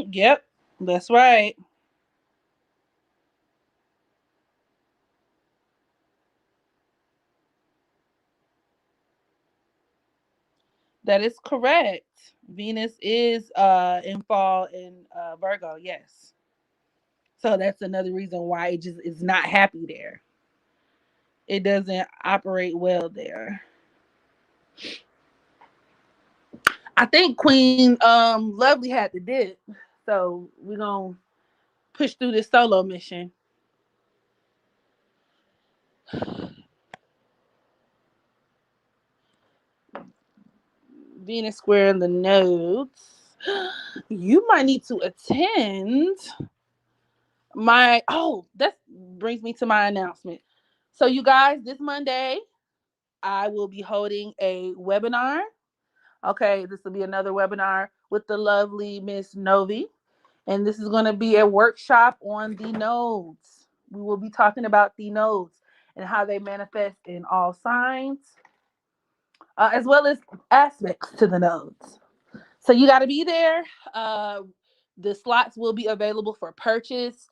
Yep, that's right. That is correct. Venus is in fall in Virgo, yes. So that's another reason why it just is not happy there. It doesn't operate well there. I think Queen Lovely had to dip. So we're gonna push through this solo mission. Venus square in the nodes. You might need to attend that brings me to my announcement. So you guys, this Monday I will be holding a webinar. Okay, this will be another webinar with the lovely Miss Novi. And this is going to be a workshop on the nodes. We will be talking about the nodes and how they manifest in all signs, as well as aspects to the nodes. So you got to be there. Uh, the slots will be available for purchase.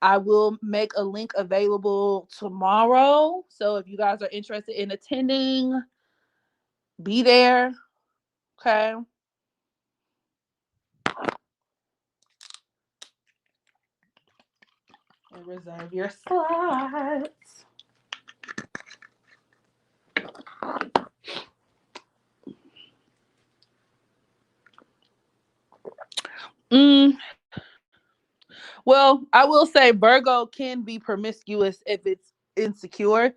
I will make a link available tomorrow. So if you guys are interested in attending, be there. Okay. And reserve your slots. Mm, well, I will say Virgo can be promiscuous if it's insecure,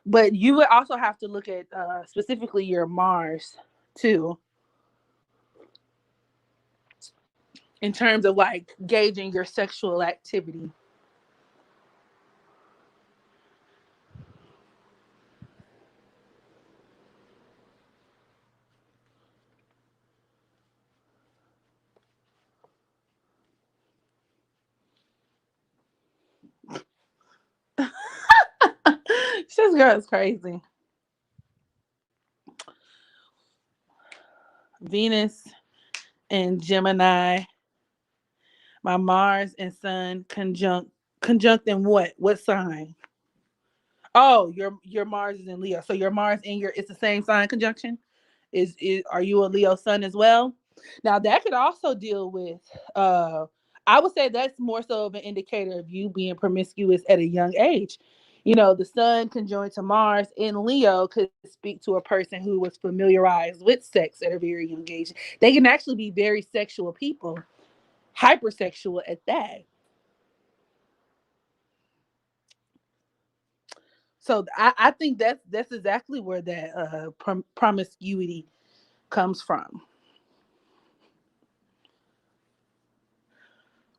but you would also have to look at specifically your Mars too, in terms of like gauging your sexual activity. This girl is crazy. Venus and Gemini, my Mars and Sun conjunct in what? What sign? Oh, your Mars is in Leo. So your Mars and your it's the same sign conjunction. Is are you a Leo sun as well? Now that could also deal with I would say that's more so of an indicator of you being promiscuous at a young age. The sun conjoined to Mars in Leo could speak to a person who was familiarized with sex at a very young age. They can actually be very sexual people, hypersexual at that. So I think that's exactly where that promiscuity comes from.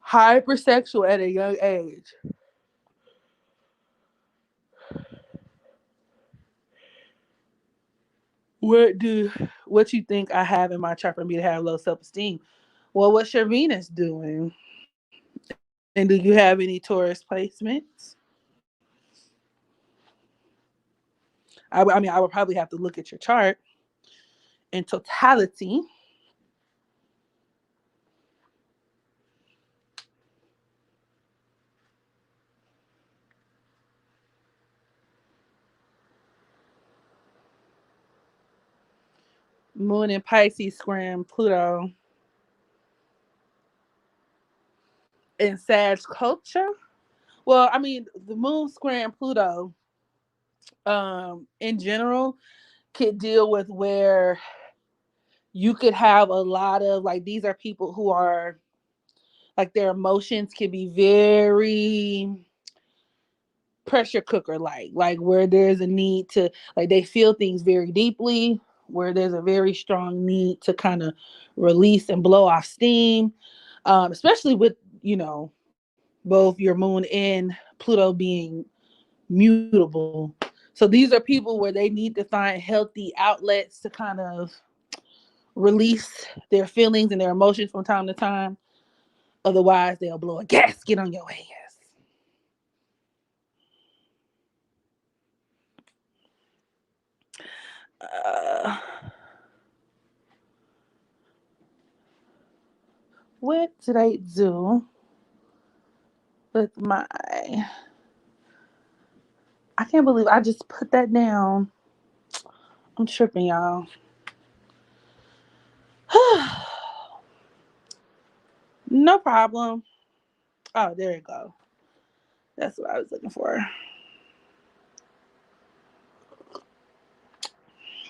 Hypersexual at a young age. What do what you think I have in my chart for me to have low self esteem? Well, what's your Venus doing? And do you have any Taurus placements? I mean, I would probably have to look at your chart in totality. Moon and Pisces squaring Pluto in Sag culture. Well, I mean, the moon squaring Pluto, in general, could deal with where you could have a lot of like these are people who are like their emotions can be very pressure cooker like where there's a need to like they feel things very deeply, where there's a very strong need to kind of release and blow off steam, especially with both your moon and Pluto being mutable. So these are people where they need to find healthy outlets to kind of release their feelings and their emotions from time to time. Otherwise, they'll blow a gasket on your ass. Uh, what did I do with my? I can't believe I just put that down. I'm tripping, y'all. No problem. Oh, there you go. That's what I was looking for.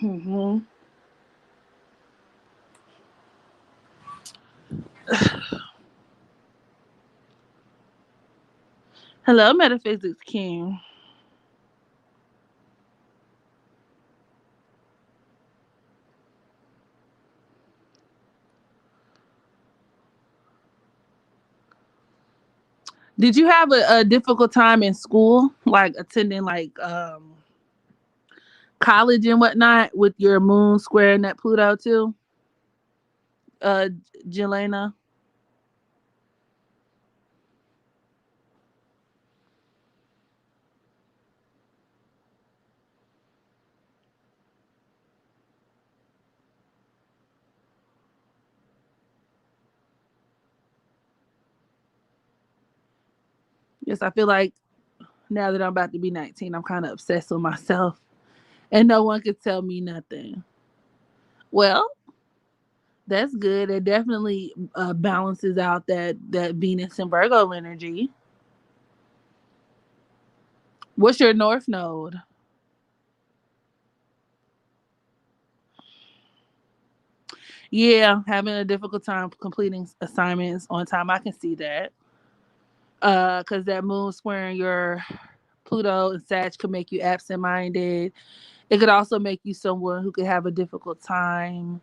hmm Hello, Metaphysics King. Did you have a difficult time in school, like attending like college and whatnot, with your moon square net Pluto too? Uh, Jelena. Yes, I feel like now that I'm about to be 19, I'm kind of obsessed with myself, and no one could tell me nothing. Well, that's good. It definitely balances out that Venus and Virgo energy. What's your North Node? Yeah, having a difficult time completing assignments on time. I can see that. Because that moon squaring your Pluto and Sag could make you absent-minded. It could also make you someone who could have a difficult time.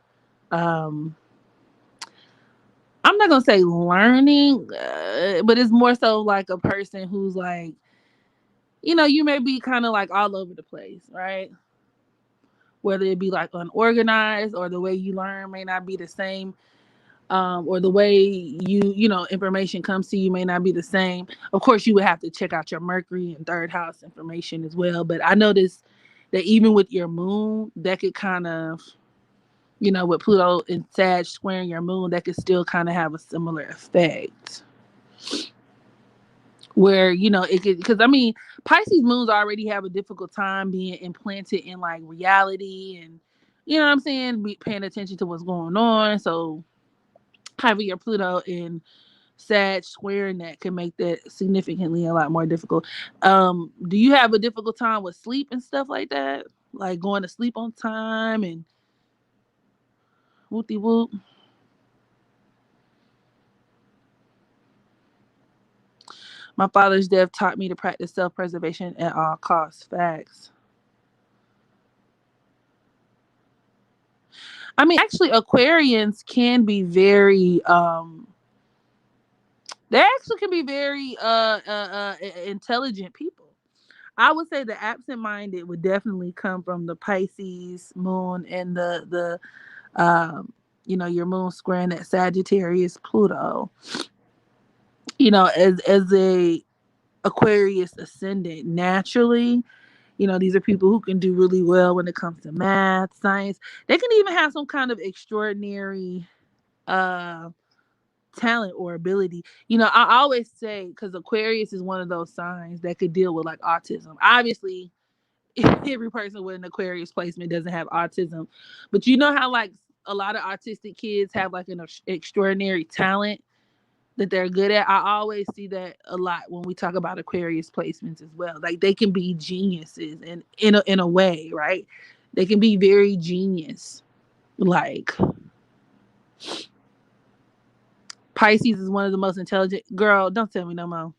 Um, I'm not gonna say learning, but it's more so like a person who's like, you may be kind of like all over the place, right? Whether it be like unorganized or the way you learn may not be the same, or the way information comes to you may not be the same. Of course, you would have to check out your Mercury and third house information as well. But I noticed that even with your moon, that could kind of, with Pluto and Sag squaring your moon, that could still kind of have a similar effect. Where it could, because I mean, Pisces moons already have a difficult time being implanted in like reality, and what I'm saying, be paying attention to what's going on. So having your Pluto in Sag squaring that can make that significantly a lot more difficult. Do you have a difficult time with sleep and stuff like that? Like going to sleep on time and whoopty whoop? My father's death taught me to practice self preservation at all costs. Facts. I mean, actually, Aquarians can be very they actually can be very intelligent people. I would say the absent minded would definitely come from the Pisces moon and the your moon squaring that Sagittarius Pluto. As a Aquarius ascendant naturally, these are people who can do really well when it comes to math, science. They can even have some kind of extraordinary uh talent or ability. I always say, because Aquarius is one of those signs that could deal with like autism. Obviously, every person with an Aquarius placement doesn't have autism. But you know how like a lot of autistic kids have like an extraordinary talent that they're good at. I always see that a lot when we talk about Aquarius placements as well. Like they can be geniuses and in a way, right? They can be very genius. Like Pisces is one of the most intelligent. Girl, don't tell me no more.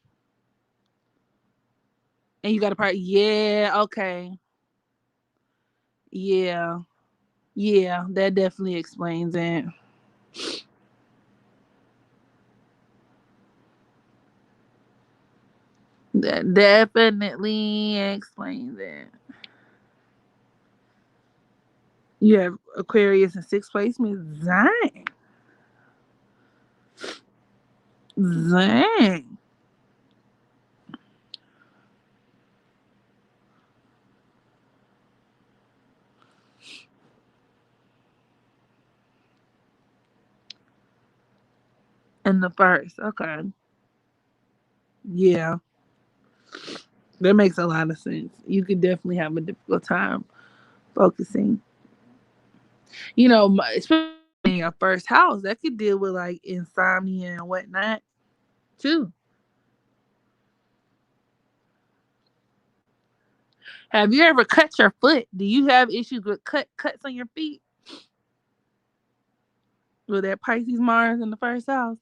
And you got a part. Yeah, okay. Yeah. Yeah, that definitely explains it. That definitely explains it. You have Aquarius in sixth placement. Zang. Zang. In the first. Okay. Yeah. That makes a lot of sense. You could definitely have a difficult time focusing. Especially in your first house, that could deal with like insomnia and whatnot too. Have you ever cut your foot? Do you have issues with cuts on your feet? With that Pisces Mars in the first house?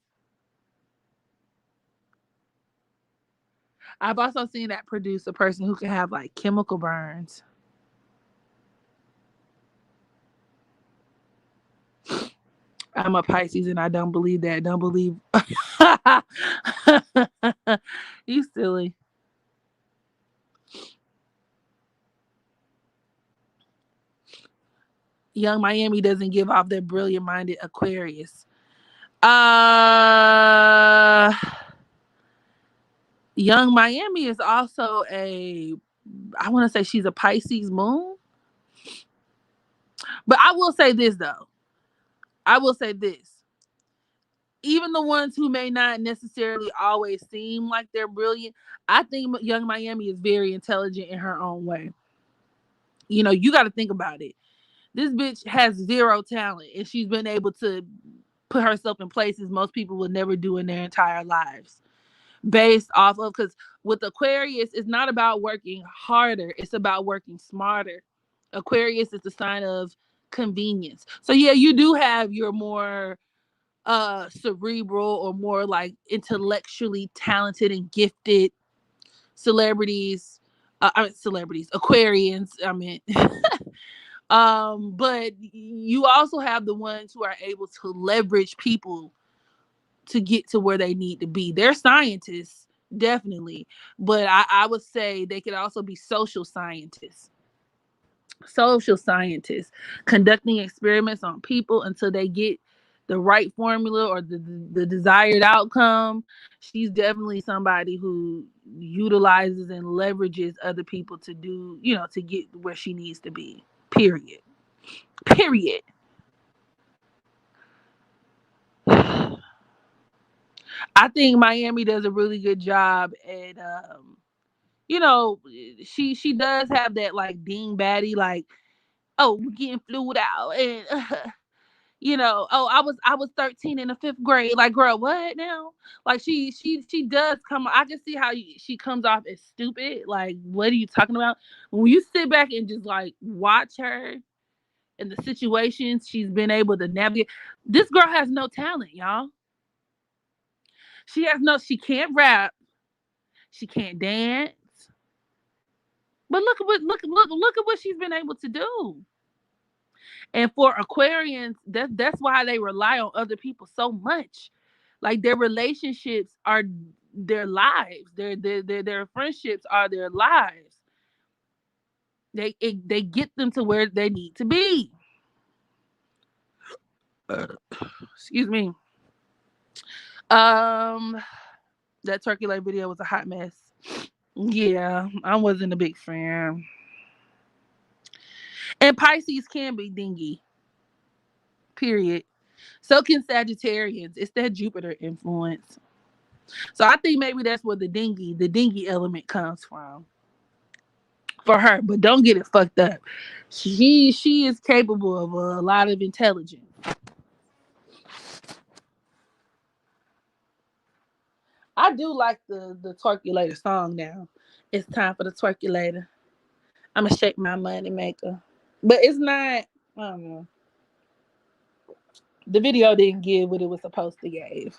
I've also seen that produce a person who can have like chemical burns. I'm a Pisces and I don't believe that. Don't believe. You silly. Young Miami doesn't give off that brilliant minded Aquarius. Uh Young Miami is also I want to say she's a Pisces moon. But I will say this though. I will say this. Even the ones who may not necessarily always seem like they're brilliant, I think Young Miami is very intelligent in her own way. You got to think about it. This bitch has zero talent and she's been able to put herself in places most people would never do in their entire lives based off of, because with Aquarius it's not about working harder, it's about working smarter. Aquarius is the sign of convenience. So yeah, you do have your more cerebral or more like intellectually talented and gifted celebrities. Celebrities, Aquarians, I mean. But you also have the ones who are able to leverage people to get to where they need to be. They're scientists, definitely, but I would say they could also be social scientists conducting experiments on people until they get the right formula or the desired outcome. She's definitely somebody who utilizes and leverages other people to do, to get where she needs to be. Period. I think Miami does a really good job at you know, she does have that like Dean Batty, like, oh, we're getting flued out, and oh, I was 13 in the fifth grade. Like, girl, what now? Like, she does come. I can see how she comes off as stupid. Like, what are you talking about? When you sit back and just like watch her and the situations she's been able to navigate, this girl has no talent, y'all. She can't rap, she can't dance, but look at what she's been able to do. And for Aquarians, that's why they rely on other people so much. Like their relationships are their lives. Their friendships are their lives. They get them to where they need to be. Excuse me. Um, that turkey leg video was a hot mess. Yeah, I wasn't a big fan. And Pisces can be dingy. Period. So can Sagittarians. It's that Jupiter influence. So I think maybe that's where the dingy element comes from. for her, but don't get it fucked up. She is capable of a lot of intelligence. I do like the twerkulator song now. It's time for the twerkulator. I'ma shake my money maker. But it's not, I don't know. The video didn't give what it was supposed to give.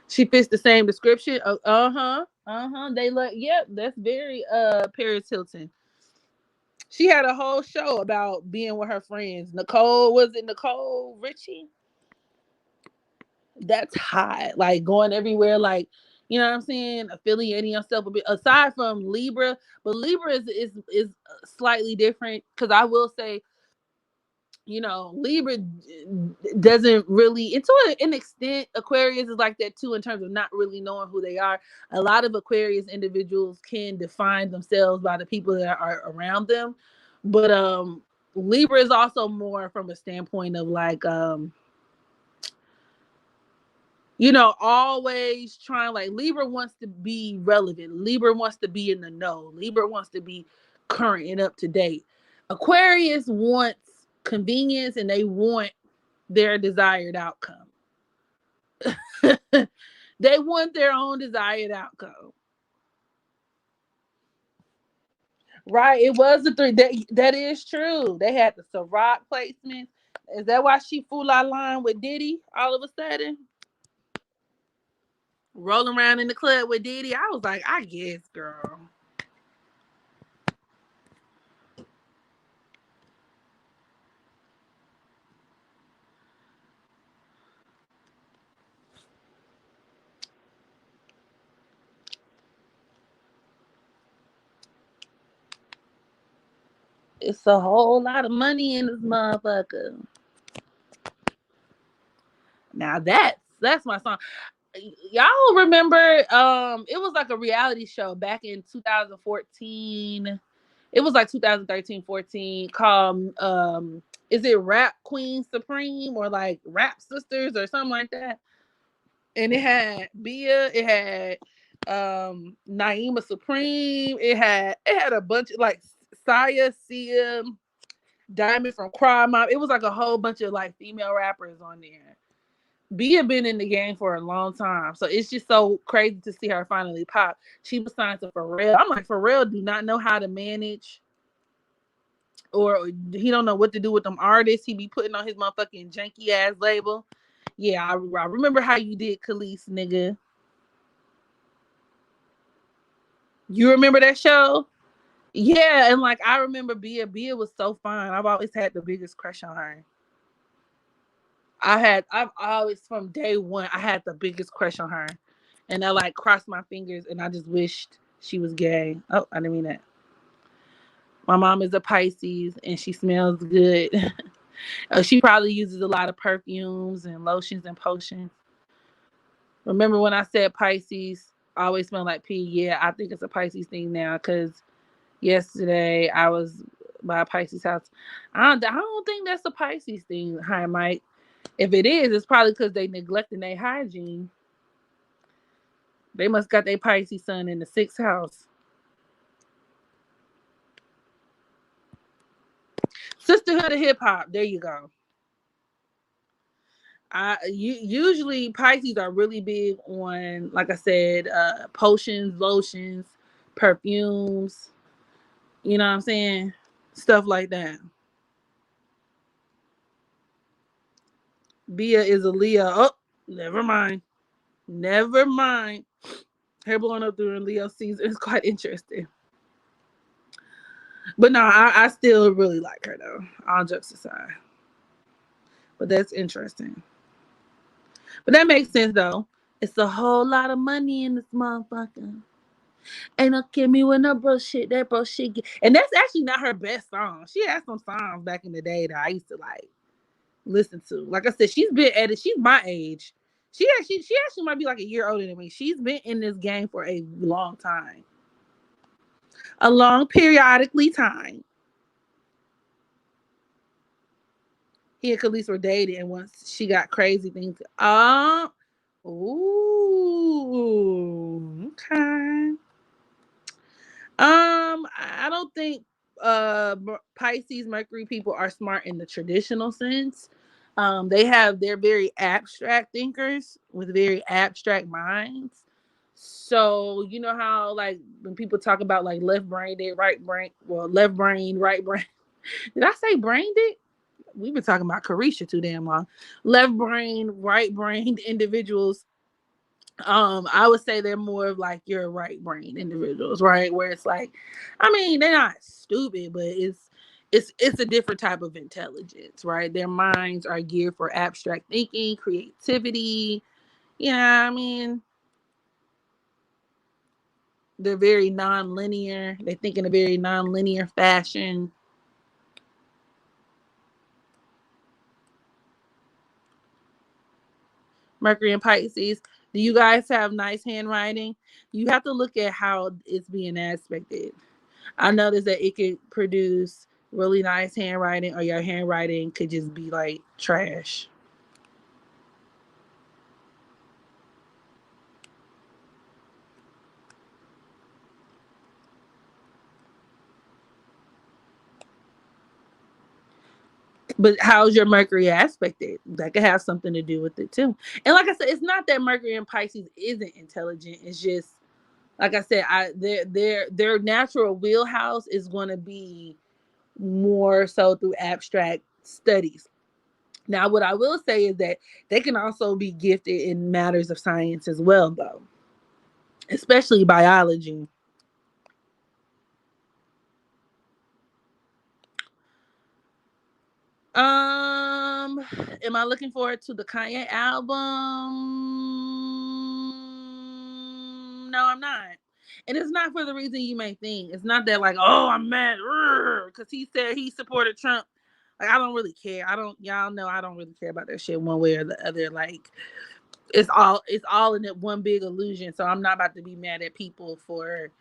She fits the same description. Uh-huh. Uh-huh. They look, yep, that's very Paris Hilton. She had a whole show about being with her friends. Nicole, was it Nicole Richie? That's hot. Like going everywhere, like, you know what I'm saying, affiliating yourself a bit. Aside from Libra, but Libra is slightly different because I will say, Libra doesn't really, and to an extent, Aquarius is like that too in terms of not really knowing who they are. A lot of Aquarius individuals can define themselves by the people that are around them, but Libra is also more from a standpoint of like always trying, like Libra wants to be relevant. Libra wants to be in the know. Libra wants to be current and up to date. Aquarius wants convenience and they want their desired outcome. They want their own desired outcome. Right. It was the three. That is true. They had the Ciroc placements. Is that why she fool out line with Diddy all of a sudden? Rolling around in the club with Diddy. I was like, I guess, girl. It's a whole lot of money in this motherfucker. Now that's my song. Y'all remember it was like a reality show back in 2014. It was like 2013, 14 called is it Rap Queen Supreme or like Rap Sisters or something like that? And it had Bia, it had Naima Supreme, it had a bunch of like Saya, Sia, Diamond from Cry Mom. It was like a whole bunch of like female rappers on there. Bia been in the game for a long time, so it's just so crazy to see her finally pop. She was signed to Pharrell. I'm like, Pharrell do not know how to manage, or he don't know what to do with them artists. He be putting on his motherfucking janky ass label. Yeah, I remember how you did Khalees, nigga. You remember that show? Yeah, and like I remember Bia. Bia was so fine. I've always had the biggest crush on her. I've always from day one I had the biggest crush on her, and I like crossed my fingers and I just wished she was gay. Oh, I didn't mean that. My mom is a Pisces and she smells good. She probably uses a lot of perfumes and lotions and potions. Remember when I said Pisces always smell like pee? Yeah, I think it's a Pisces thing now because yesterday I was by a Pisces house. I don't think that's a Pisces thing. Hi, Mike. If it is, it's probably because they neglecting their hygiene. They must got their Pisces sun in the sixth house. Sisterhood of hip hop. There you go. Usually Pisces are really big on, like I said, potions, lotions, perfumes. You know what I'm saying? Stuff like that. Bia is a Leo. Oh, never mind. Never mind. Her blowing up during Leo season is quite interesting. But no, I still really like her though. All jokes aside. But that's interesting. But that makes sense though. It's a whole lot of money in this motherfucker. Ain't no kidding me with no bro shit. That bro shit. And that's actually not her best song. She had some songs back in the day that I used to like listen to. Like I said, she's been at it. She's my age. She actually might be like a year older than me. She's been in this game for a long time. A long periodically time. He and Khalees were dating, and once she got crazy things. Ooh, okay. I don't think Pisces Mercury people are smart in the traditional sense. They're very abstract thinkers with very abstract minds. So you know how like when people talk about like left brain, they right brain, well left brain, right brain. Did I say brained it? We've been talking about Caresha too damn long. Left brain, right brained individuals, I would say they're more of like your right brain individuals, right? Where it's like, I mean, they're not stupid, but it's a different type of intelligence, right? Their minds are geared for abstract thinking, creativity. Yeah, I mean, they're very non-linear. They think in a very non-linear fashion. Mercury and Pisces. Do you guys have nice handwriting? You have to look at how it's being aspected. I noticed that it could produce really nice handwriting, or your handwriting could just be like trash. But how's your Mercury aspected? That could have something to do with it too. And like I said, it's not that Mercury and Pisces isn't intelligent. It's just like I said, their natural wheelhouse is going to be more so through abstract studies. Now, what I will say is that they can also be gifted in matters of science as well, though, especially biology. Am I looking forward to the Kanye album? No, I'm not. And it's not for the reason you may think. It's not that like, oh, I'm mad because he said he supported Trump. Like, I don't really care. I don't. Y'all know I don't really care about that shit one way or the other. Like, it's all in that one big illusion. So I'm not about to be mad at people for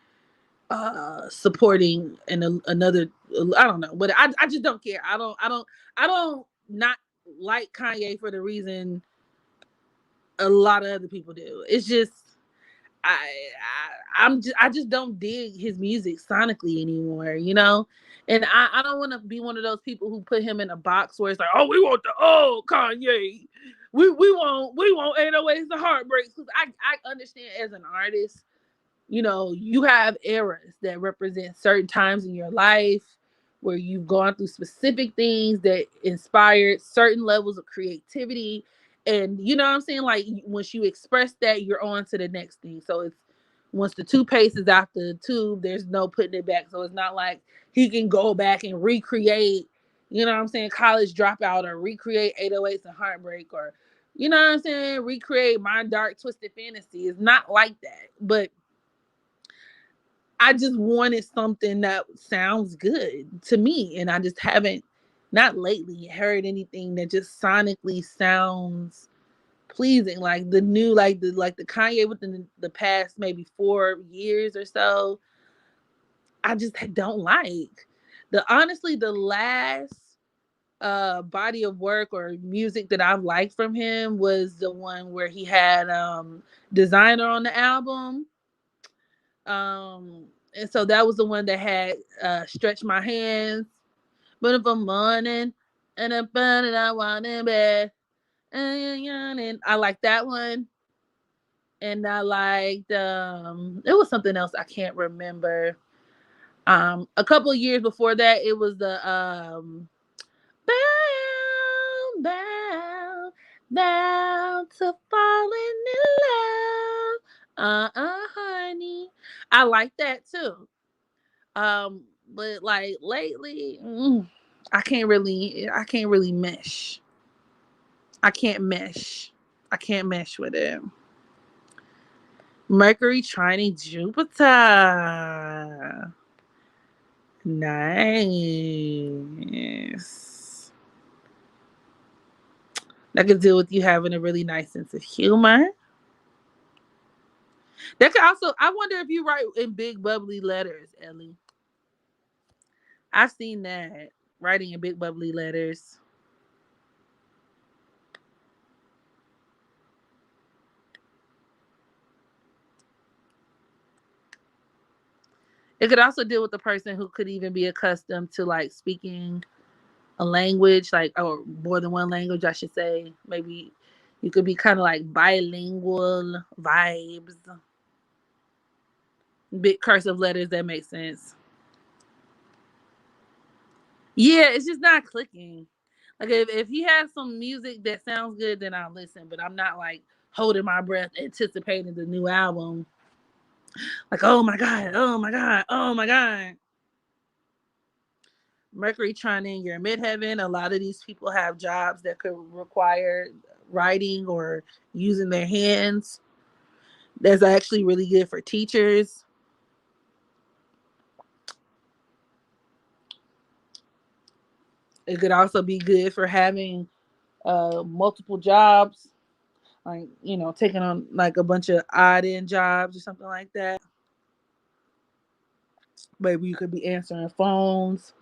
supporting another. I don't know, but I just don't care. I don't not like Kanye for the reason a lot of other people do. It's just I just don't dig his music sonically anymore, you know. And I don't want to be one of those people who put him in a box where it's like, oh, we want the old Kanye, we want 808s and heartbreaks. Because I understand as an artist, you know, you have eras that represent certain times in your life where you've gone through specific things that inspired certain levels of creativity. And you know what I'm saying? Like once you express that, you're on to the next thing. So it's once the toothpaste is out the tube, there's no putting it back. So it's not like he can go back and recreate, you know what I'm saying, college dropout, or recreate 808s and heartbreak, or you know what I'm saying, recreate my dark twisted fantasy. It's not like that. But I just wanted something that sounds good to me, and I just haven't, not lately, heard anything that just sonically sounds pleasing. Like the new, like the Kanye within the past maybe 4 years or so. I just don't like the last body of work or music that I've liked from him was the one where he had Designer on the album. And so that was the one that had Stretch My Hands. But if I'm morning and I'm burning, I want in bed. And I like that one. And I liked it was something else I can't remember. A couple of years before that, it was the bound, bound, bound to falling in love. Honey. I like that too. But like lately, I can't really mesh. I can't mesh. I can't mesh with it. Mercury trining Jupiter. Nice. That could deal with you having a really nice sense of humor. That could also, I wonder if you write in big bubbly letters, Ellie. I've seen that. Writing in big bubbly letters. It could also deal with the person who could even be accustomed to like speaking a language, like, or more than one language, I should say. Maybe you could be kind of like bilingual vibes. Big cursive letters that make sense. Yeah, it's just not clicking. Like if he has some music that sounds good, then I'll listen. But I'm not like holding my breath, anticipating the new album. Like, oh my god, oh my god, oh my god. Mercury trying in your midheaven. A lot of these people have jobs that could require writing or using their hands. That's actually really good for teachers. It could also be good for having multiple jobs, like, you know, taking on like a bunch of odd end jobs or something like that. Maybe you could be answering phones.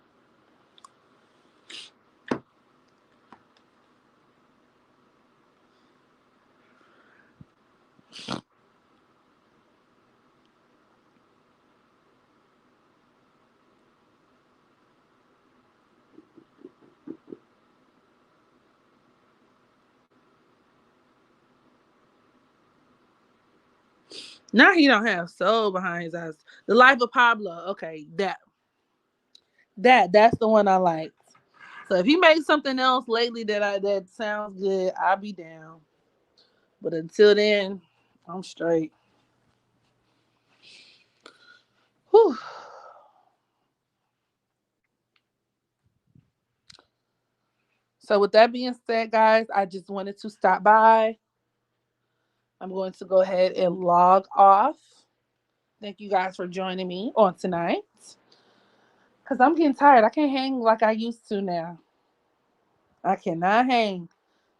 Now he don't have soul behind his eyes. The Life of Pablo. Okay, that's the one I like. So if he makes something else lately that sounds good, I'll be down. But until then, I'm straight. Whew. So with that being said, guys, I just wanted to stop by. I'm going to go ahead and log off. Thank you guys for joining me on tonight. Cause I'm getting tired. I can't hang like I used to now. I cannot hang.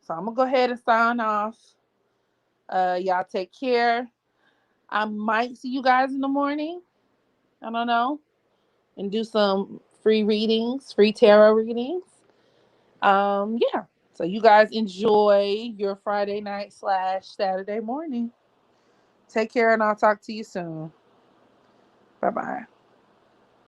So I'm gonna go ahead and sign off. Y'all take care. I might see you guys in the morning. I don't know. And do some free readings, free tarot readings. Yeah. So you guys enjoy your Friday night / Saturday morning. Take care and I'll talk to you soon. Bye bye.